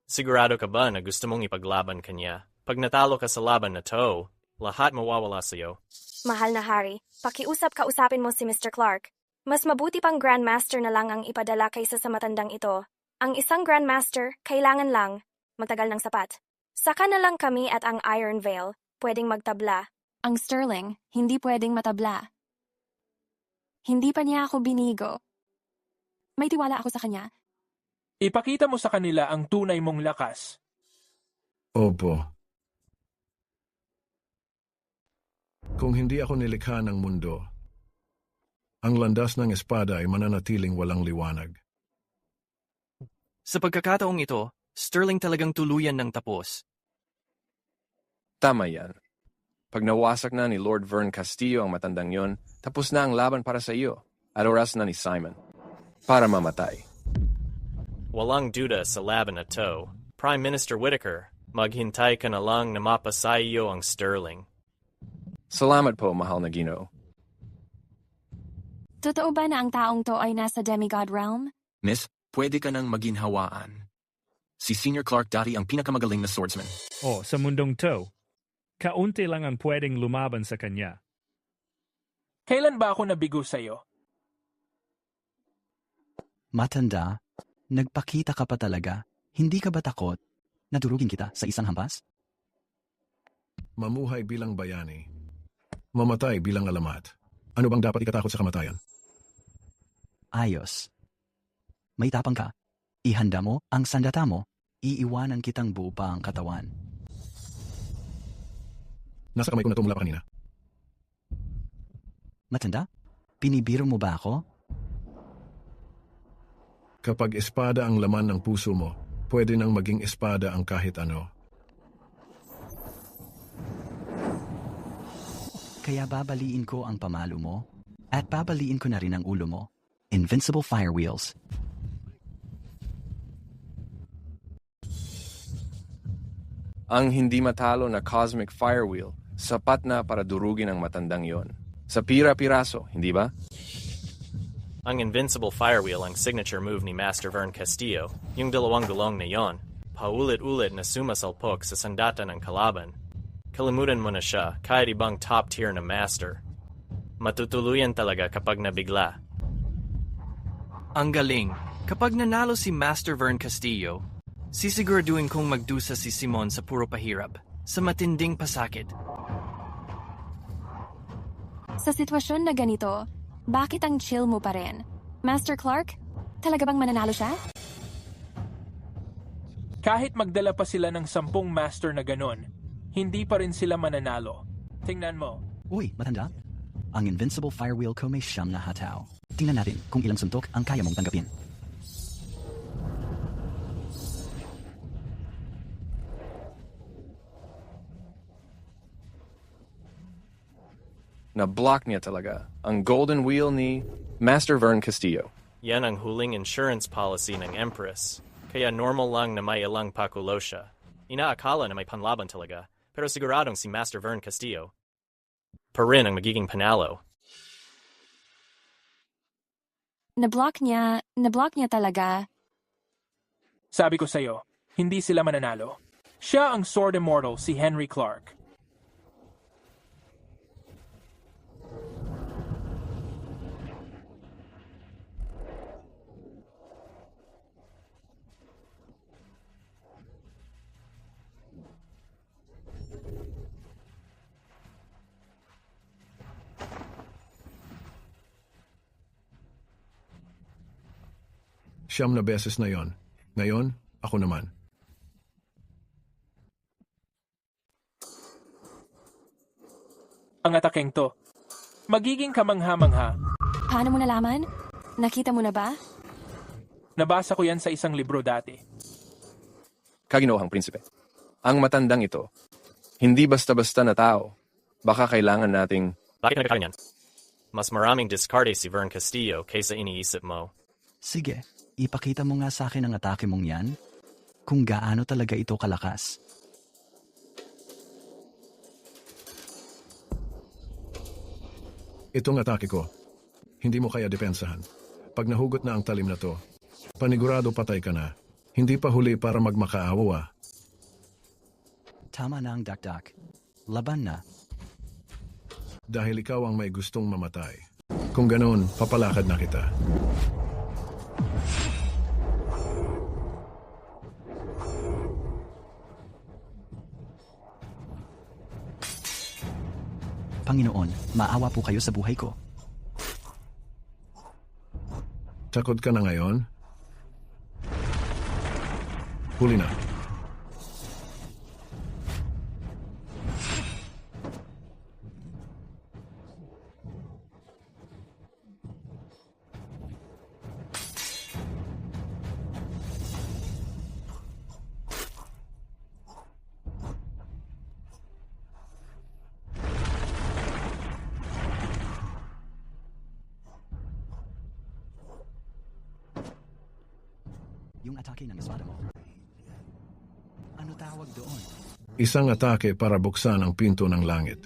sigurado ka ba na gusto mong ipaglaban kanya? Pag natalo ka sa laban na to, lahat mawawala sa'yo. Mahal na hari, pakiusap-kausapin mo si Mr. Clark. Mas mabuti pang Grandmaster na lang ang ipadala kaysa sa matandang ito. Ang isang Grandmaster, kailangan lang magtagal ng sapat. Saka na lang kami at ang Iron Veil, pwedeng magtabla. Ang Sterling, hindi pwedeng matabla. Hindi pa niya ako binigo. May tiwala ako sa kanya. Ipakita mo sa kanila ang tunay mong lakas. Opo. Kung hindi ako nilikha ng mundo, ang landas ng espada ay mananatiling walang liwanag. Sa pagkakataong ito, Sterling talagang tuluyan ng tapos. Tama yan. Pag nawasak na ni Lord Vern Castillo ang matandang yon, tapos na ang laban para sa iyo. At oras na ni Simon. Para mamatay. Walang duda sa laban na to. Prime Minister Whitaker, maghintay ka na lang na mapasa iyo ang Sterling. Salamat po, mahal na Ginoo. Totoo ba na ang taong to ay nasa demigod realm? Miss, pwede ka nang maginhawaan. Si Senior Clark dati ang pinakamagaling na swordsman. Oh, sa mundong to, kaunti lang ang pwedeng lumaban sa kanya. Kailan ba ako nabigo sa'yo? Matanda, nagpakita ka pa talaga. Hindi ka ba takot na durugin kita sa isang hampas? Mamuhay bilang bayani. Mamatay bilang alamat. Ano bang dapat ikatakot sa kamatayan? Ayos. May tapang ka. Ihanda mo ang sandata mo. Iiwanan kitang buo pa ang katawan. Nasa kamay ko na ito mula pa kanina. Matanda? Pinibiro mo ba ako? Kapag espada ang laman ng puso mo, pwede nang maging espada ang kahit ano. Kaya babaliin ko ang pamalo mo at babaliin ko na rin ang ulo mo. Invincible Fire Wheels. Ang hindi matalo na Cosmic Firewheel, sapat na para durugin ang matandang yon. Sa pira-piraso, hindi ba? Ang Invincible Firewheel ang signature move ni Master Vern Castillo, yung dalawang gulong na yon. Paulit-ulit na sumasalpok sa sandata ng kalaban. Kalimutan mo na siya, kahit ibang top tier na master. Matutuluyan talaga kapag nabigla. Ang galing. Kapag nanalo si Master Vern Castillo, sisiguraduhin kong magdusa si Simon sa puro pahirap, sa matinding pasakit. Sa sitwasyon na ganito, bakit ang chill mo pa rin? Master Clark, talaga bang mananalo siya? Kahit magdala pa sila ng 10 master na ganon, hindi pa rin sila mananalo. Tingnan mo. Uy, matanda. Ang Invincible Firewheel ko may 9 na hataw. Tingnan natin kung ilang suntok ang kaya mong tanggapin. Na-block niya talaga ang golden wheel ni Master Vern Castillo. Yan ang huling insurance policy ng Empress. Kaya normal lang na may ilang pakulo siya. Inaakala na may panlaban talaga, pero siguradong si Master Vern Castillo pa rin ang magiging panalo. Na-block niya talaga. Sabi ko sa'yo, hindi sila mananalo. Siya ang Sword Immortal, si Henry Clark. Siyam na beses na yon. Ngayon, ako naman. Ang atakeng to, magiging kamangha-mangha. Paano mo nalaman? Nakita mo na ba? Nabasa ko yan sa isang libro dati. Kaginohang prinsipe, ang matandang ito, hindi basta-basta na tao. Baka kailangan nating... Bakit nagkakaroon yan? Mas maraming discarte si Vern Castillo kaysa iniisip mo. Sige, ipakita mo nga sa akin ang atake mong yan, kung gaano talaga ito kalakas. Itong atake ko, hindi mo kaya depensahan. Pag nahugot na ang talim na to, panigurado patay ka na. Hindi pa huli para magmakaawa. Tama na ang dakdak. Laban na. Dahil ikaw ang may gustong mamatay. Kung ganoon, papalakad na kita. Panginoon, maawa po kayo sa buhay ko. Takot ka na ngayon? Huli na. Yung atake ng espada mo. Ano tawag doon? Isang atake para buksan ang pinto ng langit.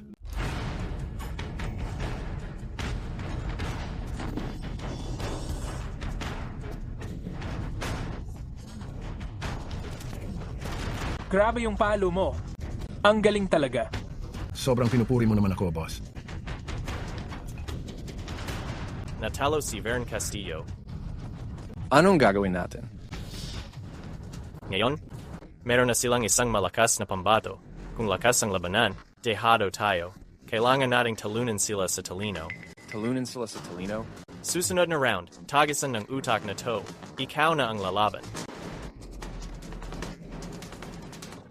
Grabe yung palo mo. Ang galing talaga. Sobrang pinupuri mo naman ako, boss. Natalo si Vern Castillo. Anong gagawin natin? Ngayon, meron na silang isang malakas na pambato. Kung lakas ang labanan, dehado tayo. Kailangan nating talunan sila sa talino. Talunan sila sa talino? Susunod na round, tagasan ng utak na to. Ikaw na ang lalaban.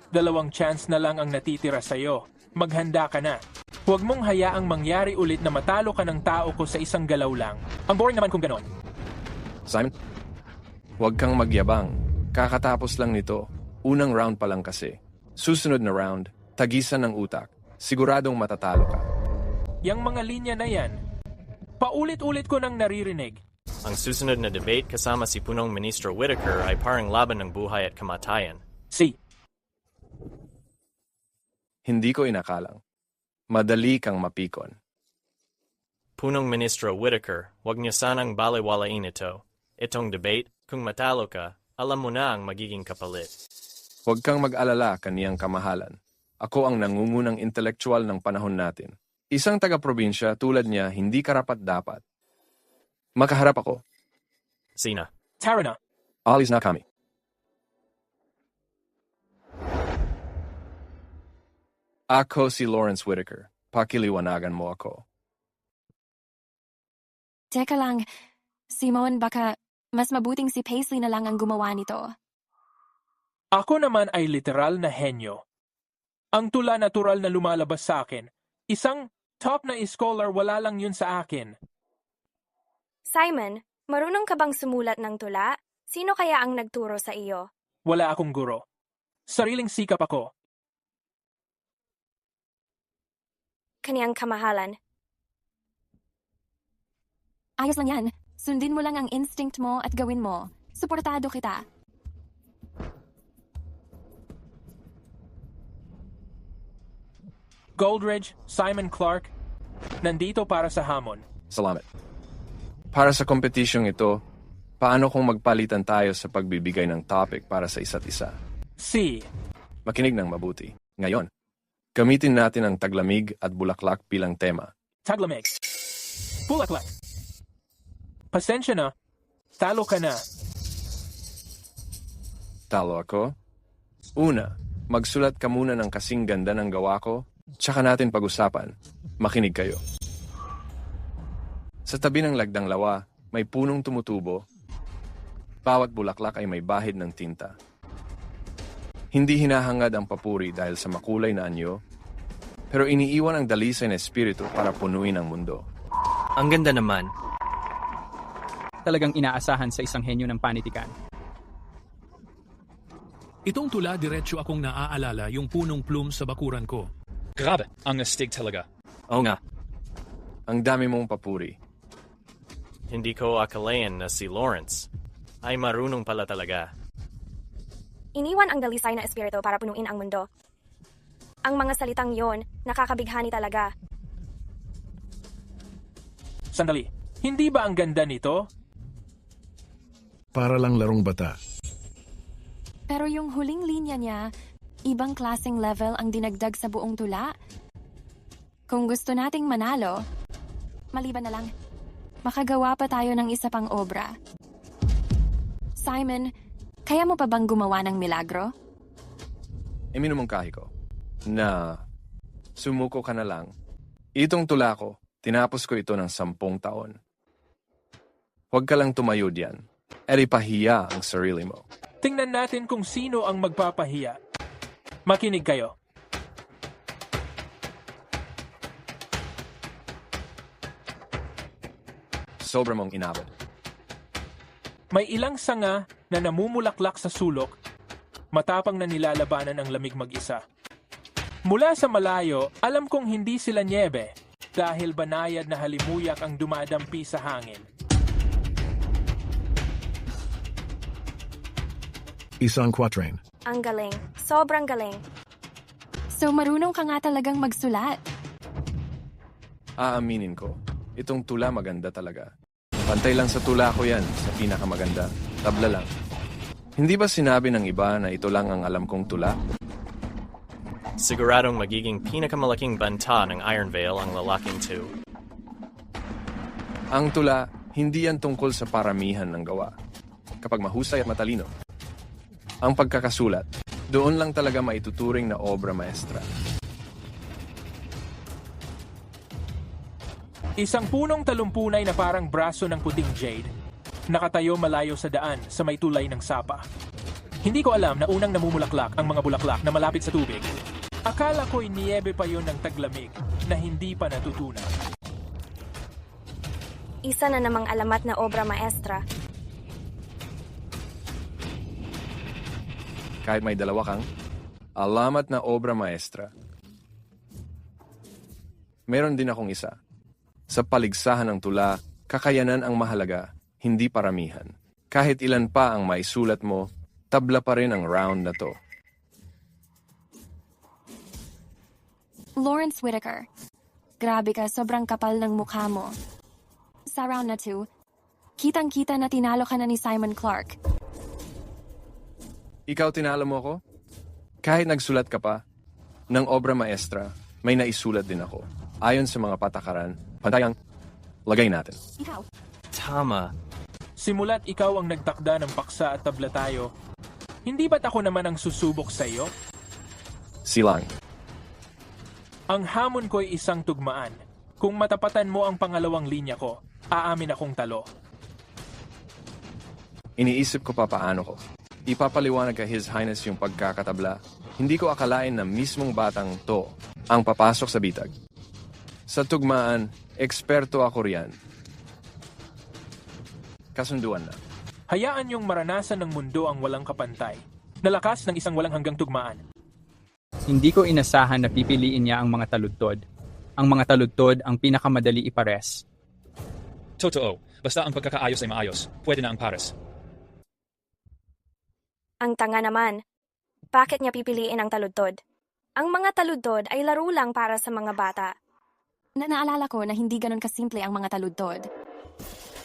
2 chance na lang ang natitira sa'yo. Maghanda ka na. Huwag mong hayaang mangyari ulit na matalo ka ng tao ko sa isang galaw lang. Ang boring naman kung ganon. Simon, huwag kang magyabang. Kakatapos lang nito. Unang round pa lang kasi. Susunod na round, tagisan ng utak. Siguradong matatalo ka. Yang mga linya na yan, paulit-ulit ko nang naririnig. Ang susunod na debate kasama si Punong Ministro Whitaker ay parang laban ng buhay at kamatayan. Hindi ko inakalang. Madali kang mapikon. Punong Ministro Whitaker, huwag niyo sanang balewalain ito. Itong debate, kung matalo ka, alam mo na ang magiging kapalit. Huwag kang mag-alala, kaniyang kamahalan. Ako ang nangungunang intelektual ng panahon natin. Isang taga-probinsya tulad niya hindi karapat-dapat. Makaharap ako. Sina? Tara na. Alis na kami. Ako si Lawrence Whitaker. Pakiliwanagan mo ako. Teka lang, Simon, baka mas mabuting si Paisley na lang ang gumawa nito. Ako naman ay literal na henyo. Ang tula natural na lumalabas sa akin. Isang top na scholar, wala lang yun sa akin. Simon, marunong ka bang sumulat ng tula? Sino kaya ang nagturo sa iyo? Wala akong guro. Sariling sikap ako. Kaniyang kamahalan. Ayos lang yan. Sundin mo lang ang instinct mo at gawin mo. Suportado kita. Goldridge, Simon Clark, nandito para sa hamon. Salamat. Para sa kompetisyong ito, paano kung magpalitan tayo sa pagbibigay ng topic para sa isa't isa? Makinig ng mabuti. Ngayon, gamitin natin ang taglamig at bulaklak bilang tema. Taglamig. Bulaklak. Pasensya na. Talo ka na. Talo ako? Una, magsulat ka muna ng kasing ganda ng gawa ko, tsaka natin pag-usapan. Makinig kayo. Sa tabi ng lagdang lawa, may punong tumutubo. Bawat bulaklak ay may bahid ng tinta. Hindi hinahangad ang papuri dahil sa makulay na anyo, pero iniiwan ang dalisay na espiritu para punuin ang mundo. Ang ganda naman. Talagang inaasahan sa isang henyo ng panitikan. Itong tula diretsyo akong naaalala yung punong plume sa bakuran ko. Grabe, ang astig talaga. Oo nga. Ang dami mong papuri. Hindi ko akalain na si Lawrence ay marunong pala talaga. Iniwan ang dalisay na espiritu para punuin ang mundo. Ang mga salitang yon, nakakabighani talaga. Sandali, hindi ba ang ganda nito? Para lang larong bata. Pero yung huling linya niya, ibang klaseng level ang dinagdag sa buong tula. Kung gusto nating manalo, maliban na lang, makagawa pa tayo ng isa pang obra. Simon, kaya mo pa bang gumawa ng milagro? Minumungkahi ko na sumuko ka na lang. Itong tula ko, tinapos ko ito ng 10 taon. Huwag ka lang tumayo diyan. Ipahiya ang sarili mo. Tingnan natin kung sino ang magpapahiya. Makinig kayo. Sobra mong inabot. May ilang sanga na namumulaklak sa sulok, matapang na nilalabanan ang lamig mag-isa. Mula sa malayo, alam kong hindi sila nyebe dahil banayad na halimuyak ang dumadampi sa hangin. Isang quatrain. Ang galing. Sobrang galing. So marunong ka nga talagang magsulat. Aaminin ko, itong tula maganda talaga. Pantay lang sa tula ko yan, sa pinakamaganda. Tabla lang. Hindi ba sinabi ng iba na ito lang ang alam kong tula? Siguradong magiging pinakamalaking banta ng Iron Veil ang lalaking to. Ang tula, hindi yan tungkol sa paramihan ng gawa. Kapag mahusay at matalino. Ang pagkakasulat, doon lang talaga maituturing na obra maestra. Isang punong talumpunay na parang braso ng puting jade, nakatayo malayo sa daan sa may tulay ng sapa. Hindi ko alam na unang namumulaklak ang mga bulaklak na malapit sa tubig. Akala ko'y niyebe pa yon ng taglamig na hindi pa natutunan. Isa na namang alamat na obra maestra. Kahit may dalawa kang alamat na obra maestra. Meron din akong isa. Sa paligsahan ng tula, kakayanan ang mahalaga, hindi paramihan. Kahit ilan pa ang maisulat mo, tabla pa rin ang round na to. Lawrence Whitaker. Grabe ka, sobrang kapal ng mukha mo. Sa round na 2, kitang-kita na tinalo ka na ni Simon Clark. Ikaw tinalo mo ako? Kahit nagsulat ka pa, ng obra maestra, may naisulat din ako. Ayon sa mga patakaran, pantayang lagay natin. Ikaw. Tama. Simula't ikaw ang nagtakda ng paksa at tabla tayo. Hindi ba't ako naman ang susubok sa iyo? Silang. Ang hamon ko'y isang tugmaan. Kung matapatan mo ang pangalawang linya ko, aamin akong talo. Iniisip ko pa paano ko. Ipapaliwanag ka His Highness yung pagkakatabla. Hindi ko akalain na mismong batang to ang papasok sa bitag. Sa tugmaan, eksperto ako riyan. Kasunduan na. Hayaan yung maranasan ng mundo ang walang kapantay. Nalakas ng isang walang hanggang tugmaan. Hindi ko inasahan na pipiliin niya ang mga taludtod. Ang mga taludtod ang pinakamadali ipares. Totoo. Basta ang pagkakaayos ay maayos. Pwede na ang pares. Ang tanga naman. Bakit niya pipiliin ang taludtod? Ang mga taludtod ay laro lang para sa mga bata. Naalala ko na hindi ganun kasimple ang mga taludtod.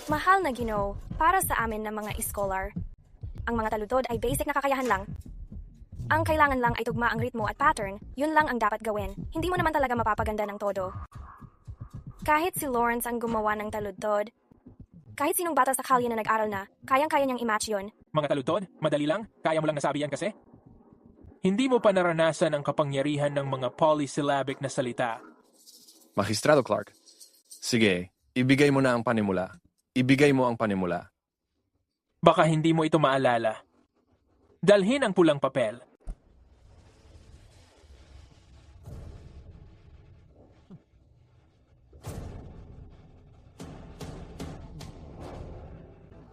Mahal na Ginoo, para sa amin na mga scholar, ang mga taludtod ay basic na kakayahan lang. Ang kailangan lang ay tugma ang ritmo at pattern, yun lang ang dapat gawin. Hindi mo naman talaga mapapaganda ng todo. Kahit si Lawrence ang gumawa ng taludtod, kahit sinong bata sa kalye na nag-aral na, kayang-kaya niyang i-match yun. Mga taludtod, madali lang, kaya mo lang nasabi yan kasi. Hindi mo pa naranasan ang kapangyarihan ng mga polysyllabic na salita. Magistrado Clark. Sige, ibigay mo na ang panimula. Ibigay mo ang panimula. Baka hindi mo ito maalala. Dalhin ang pulang papel.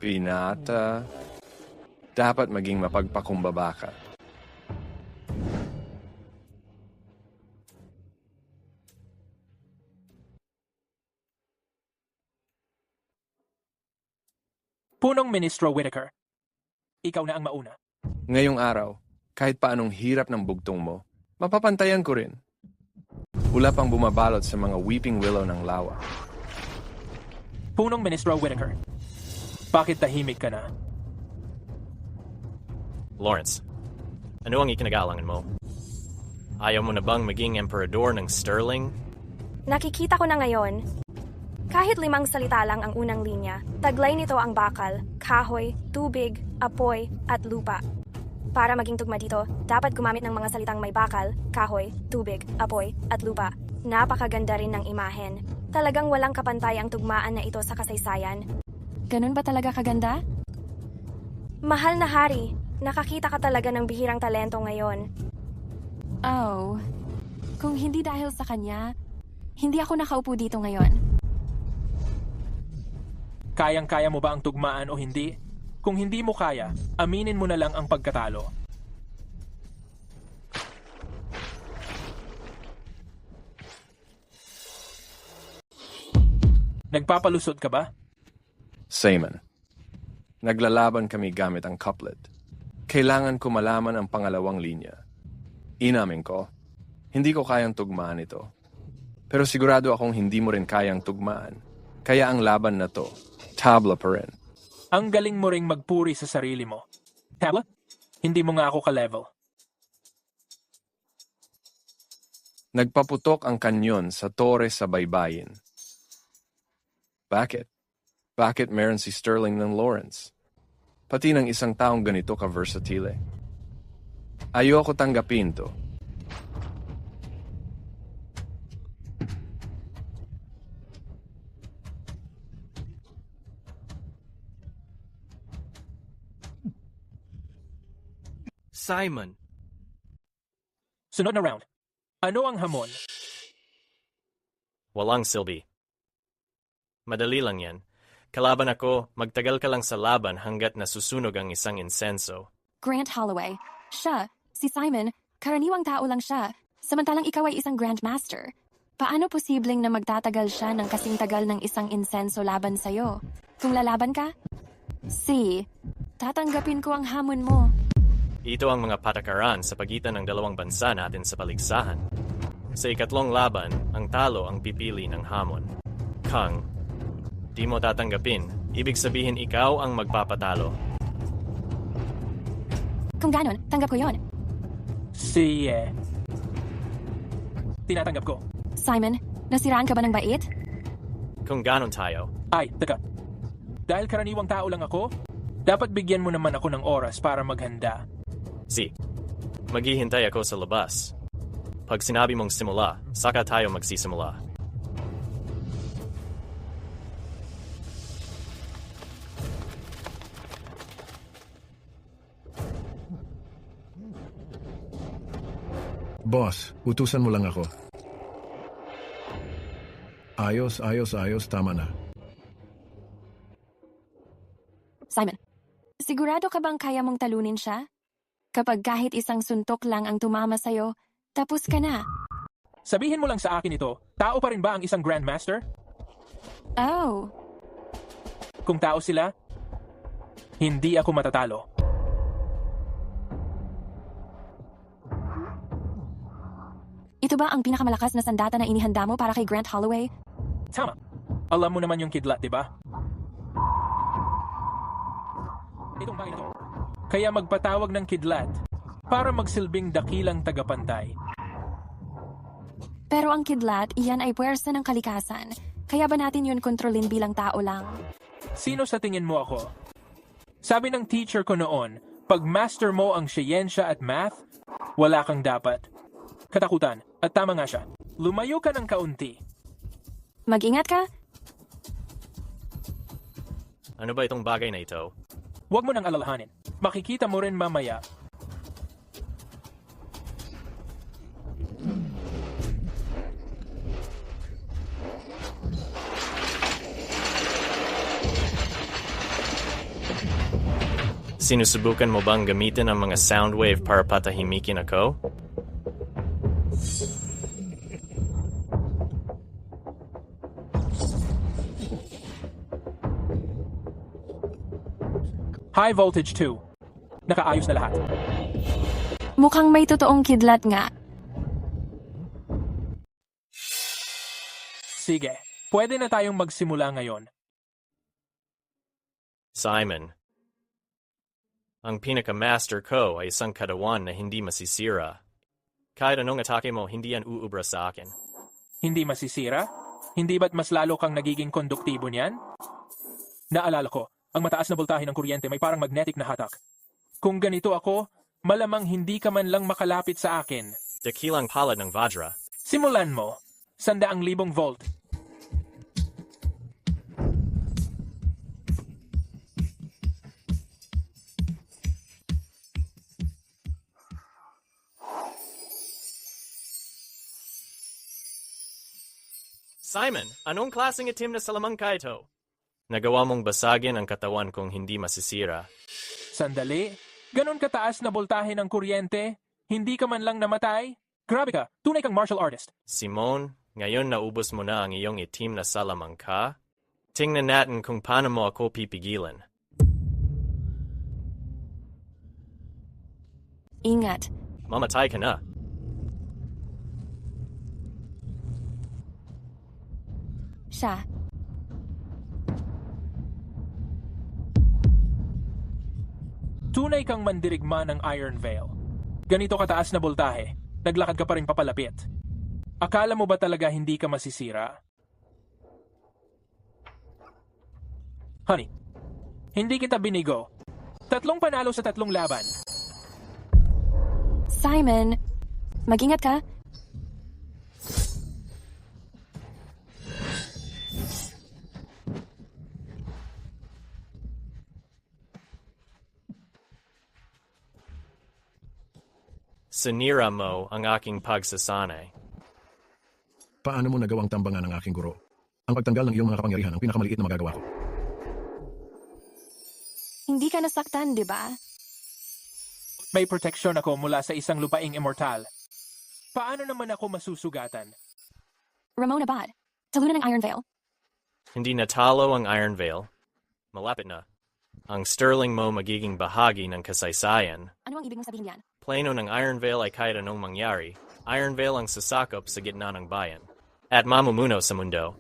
Pinata, dapat maging mapagpakumbaba ka. Punong Ministro Whitaker, ikaw na ang mauna. Ngayong araw, kahit paanong hirap ng bugtong mo, mapapantayan ko rin. Ulap ang bumabalot sa mga weeping willow ng lawa. Punong Ministro Whitaker, bakit tahimik ka na? Lawrence, ano ang ikinagalangan mo? Ayaw mo na bang maging emperador ng Sterling? Nakikita ko na ngayon. Kahit 5 salita lang ang unang linya, taglay nito ang bakal, kahoy, tubig, apoy, at lupa. Para maging tugma dito, dapat gumamit ng mga salitang may bakal, kahoy, tubig, apoy, at lupa. Napakaganda rin ng imahen. Talagang walang kapantay ang tugmaan na ito sa kasaysayan. Ganun ba talaga kaganda? Mahal na hari, nakakita ka talaga ng bihirang talento ngayon. Oh, kung hindi dahil sa kanya, hindi ako nakaupo dito ngayon. Kayang-kaya mo ba ang tugmaan o hindi? Kung hindi mo kaya, aminin mo na lang ang pagkatalo. Nagpapalusot ka ba? Simon, naglalaban kami gamit ang couplet. Kailangan ko malaman ang pangalawang linya. Inamin ko, hindi ko kayang tugmaan ito. Pero sigurado akong hindi mo rin kayang tugmaan. Kaya ang laban na to, tabla pa rin. Ang galing mo ring magpuri sa sarili mo. Tabla? Hindi mo nga ako ka-level. Nagpaputok ang kanyon sa tore sa baybayin. Bakit? Bakit meron si Sterling ng Lawrence? Pati ng isang taong ganito ka-versatile. Ayoko tanggapin to. Simon. Sunod na round. Ano ang hamon? Walang silbi. Madali lang yan. Kalaban ako, magtagal ka lang sa laban hanggat nasusunog ang isang insenso. Grant Holloway. Siya, si Simon, karaniwang tao lang siya, samantalang ikaw ay isang Grandmaster. Paano posibleng na magtatagal siya ng kasing tagal ng isang insenso laban sa'yo? Kung lalaban ka? Tatanggapin ko ang hamon mo. Ito ang mga patakaran sa pagitan ng dalawang bansa natin sa paligsahan. Sa ikatlong laban, ang talo ang pipili ng hamon. Kung di mo tatanggapin, ibig sabihin ikaw ang magpapatalo. Kung ganon, tanggap ko yon. Tinatanggap ko. Simon, nasiraan ka ba ng bait? Kung ganon tayo. Ay, teka. Dahil karaniwang tao lang ako, dapat bigyan mo naman ako ng oras para maghanda. Maghihintay ako sa labas. Pag sinabi mong simula, saka tayo magsisimula. Boss, utusan mo lang ako. Ayos, tama na. Simon, sigurado ka bang kaya mong talunin siya? Kapag kahit isang suntok lang ang tumama sa'yo, tapos ka na. Sabihin mo lang sa akin ito, tao pa rin ba ang isang Grandmaster? Oh. Kung tao sila, hindi ako matatalo. Ito ba ang pinakamalakas na sandata na inihanda mo para kay Grant Holloway? Tama. Alam mo naman yung kidlat, di ba? Itong bagay na to. Kaya magpatawag ng kidlat para magsilbing dakilang tagapantay. Pero ang kidlat, iyan ay puwersa ng kalikasan. Kaya ba natin yun kontrolin bilang tao lang? Sino sa tingin mo ako? Sabi ng teacher ko noon, pag master mo ang siyensya at math, wala kang dapat. Katakutan. At tama nga siya. Lumayo ka ng kaunti. Mag-ingat ka? Ano ba itong bagay na ito? Huwag mo nang alalahanin. Makikita mo rin mamaya. Sinusubukan mo bang gamitin ang mga sound wave para patahimikin ako? High voltage 2. Nakaayos na lahat. Mukhang may totoong kidlat nga. Sige, pwede na tayong magsimula ngayon. Simon, ang pinaka-master ko ay isang katawan na hindi masisira. Kahit anong atake mo, hindi yan uubra sa akin. Hindi masisira? Hindi ba't mas lalo kang nagiging konduktibo niyan? Naalala ko, ang mataas na voltahe ng kuryente may parang magnetic na hatak. Kung ganito ako, malamang hindi ka man lang makalapit sa akin. Dakilang palad ng Vajra. Simulan mo. 100,000 volt. Simon, anong klaseng itim na salamangka ito? Nagawa mong basagin ang katawan kung hindi masisira. Sandali? Ganon kataas na voltahe ng kuryente? Hindi ka man lang namatay? Grabe ka, tunay kang martial artist. Simon, ngayon naubos mo na ang iyong itim na salamangka? Tingnan natin kung paano mo ako pipigilan. Ingat. Mamatay ka na. Siya. Tunay kang mandirigma ng Iron Veil. Ganito kataas na voltahe, naglakad ka pa rin papalapit. Akala mo ba talaga hindi ka masisira? Honey, hindi kita binigo. 3 panalo sa 3 laban. Simon, mag-ingat ka. Sinira mo ang aking pagsasanay. Paano mo nagawang tambangan ng aking guro? Ang pagtanggal ng iyong mga kapangyarihan ang pinakamaliit na magagawa ko. Hindi ka nasaktan, di ba? May proteksyon ako mula sa isang lupaing immortal. Paano naman ako masusugatan? Ramona Bad, talunan ng Iron Veil. Hindi natalo ang Iron Veil. Malapit na. Ang Sterling mo magiging bahagi ng kasaysayan. Ano ang ibig mong sabihin yan? Plano ng Iron Veil ay kahit anong mangyari. Iron Veil ang sasakop sa gitna ng bayan. At mamumuno sa mundo.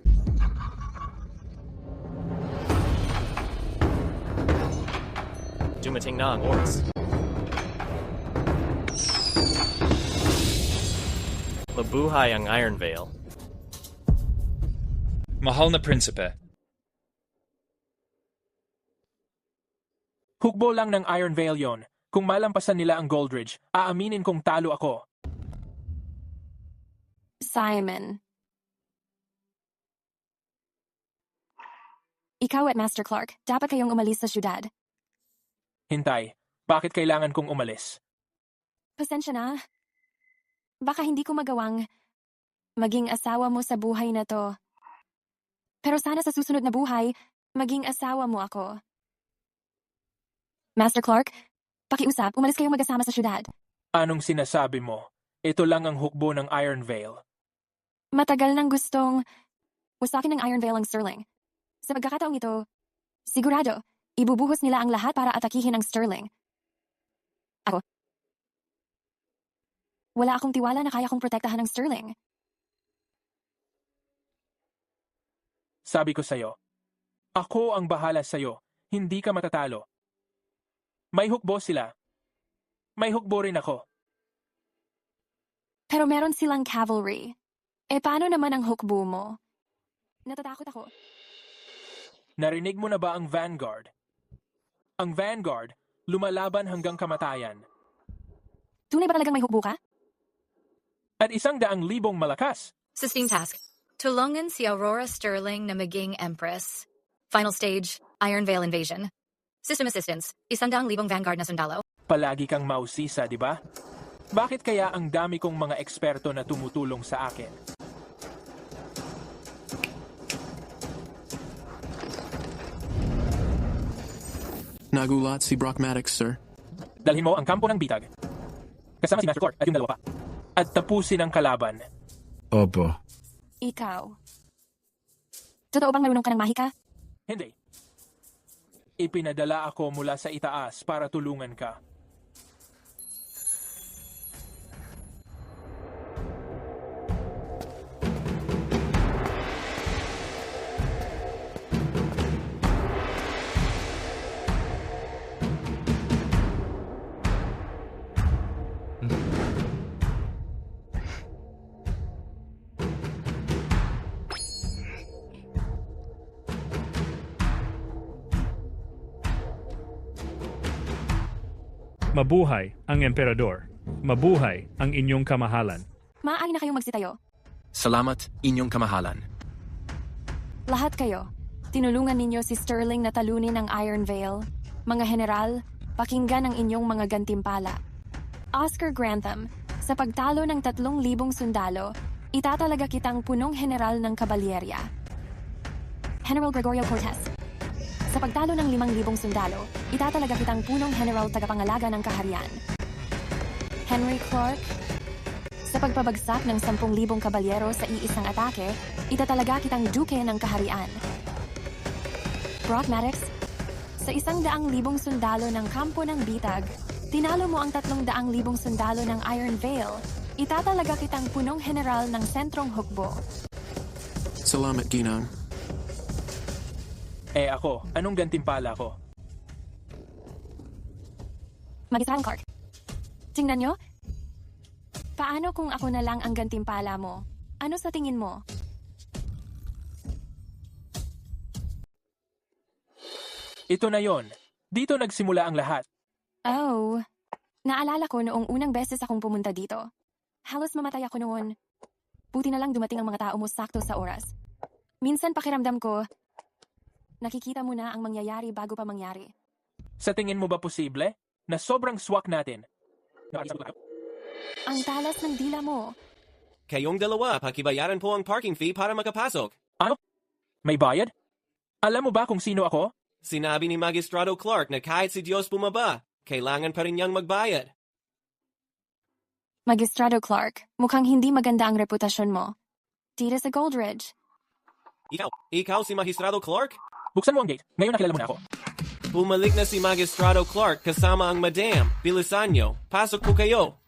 Dumating na ang oras. Mabuhay ang Iron Veil. Mahal na prinsipe, Hukbo lang ng Iron Veil yon. Kung malampasan nila ang Goldridge, aaminin kong talo ako. Simon. Ikaw at Master Clark, dapat kayong umalis sa syudad. Hintay, bakit kailangan kong umalis? Pasensya na. Baka hindi ko magawang maging asawa mo sa buhay na to. Pero sana sa susunod na buhay, maging asawa mo ako. Master Clark, pakiusap, umalis kayong mag-asama sa syudad. Anong sinasabi mo? Ito lang ang hukbo ng Iron Veil. Matagal nang gustong wasakin ng Iron Veil ang Sterling. Sa pagkakataong ito, sigurado, ibubuhos nila ang lahat para atakihin ang Sterling. Ako. Wala akong tiwala na kaya kong protektahan ng Sterling. Sabi ko sa'yo, ako ang bahala sa'yo, hindi ka matatalo. May hukbo sila. May hukbo rin ako. Pero meron silang cavalry. Eh paano naman ang hukbo mo? Natatakot ako. Narinig mo na ba ang Vanguard? Ang Vanguard, lumalaban hanggang kamatayan. Tunay ba talagang may hukbo ka? At 100,000 malakas. System task. Tulungan si Aurora Sterling na maging Empress. Final stage, Iron Veil invasion. System assistance, 100,000 Vanguard na sundalo. Palagi kang mausisa, di ba? Bakit kaya ang dami kong mga eksperto na tumutulong sa akin? Nagulat si Brock Maddox, sir. Dalhin mo ang kampo ng bitag. Kasama si Master Clark at yung dalawa pa. At tapusin ang kalaban. Opo. Ikaw. Totoo bang marunong ka ng mahika? Hindi. Ipinadala ako mula sa itaas para tulungan ka. Mabuhay ang emperador. Mabuhay ang inyong kamahalan. Maaari na kayong magsitayo. Salamat, inyong kamahalan. Lahat kayo, tinulungan ninyo si Sterling na talunin ang Iron Veil. Mga general, pakinggan ang inyong mga gantimpala. Oscar Grantham, sa pagtalo ng 3,000 sundalo, itatalaga kitang punong general ng kabalyerya. General Gregorio Cortez, sa pagtalo ng 5,000 sundalo, itatalaga kitang punong general tagapangalaga ng kaharian. Henry Clark, sa pagpabagsak ng 10,000 kabalyero sa iisang atake, itatalaga kitang duke ng kaharian. Brock Maddox, sa 100,000 sundalo ng kampo ng bitag, tinalo mo ang 300,000 sundalo ng Iron Veil, itatalaga kitang punong general ng sentrong hukbo. Salamat, Ginang. Eh ako, anong gantimpala ko? Mag-isang Clark. Tingnan nyo. Paano kung ako na lang ang gantimpala mo? Ano sa tingin mo? Ito na yon. Dito nagsimula ang lahat. Oh, naalala ko noong unang beses akong pumunta dito. Halos mamatay ako noon. Buti na lang dumating ang mga tao mo sakto sa oras. Minsan pakiramdam ko, nakikita mo na ang mangyayari bago pa mangyari. Sa tingin mo ba posible na sobrang swak natin? Ang talas ng dila mo. Kayong dalawa, pakibayaran po ang parking fee para makapasok. Ano? May bayad? Alam mo ba kung sino ako? Sinabi ni Magistrado Clark na kahit si Diyos bumaba, kailangan pa rin niyang magbayad. Magistrado Clark, mukhang hindi maganda ang reputasyon mo. Tira sa Goldridge. Ikaw si Magistrado Clark? Buksan mo ang gate. Ngayon nakilala mo na ako. Bumalik na si Magistrado Clark kasama ang madam. Bilisan niyo. Pasok po kayo.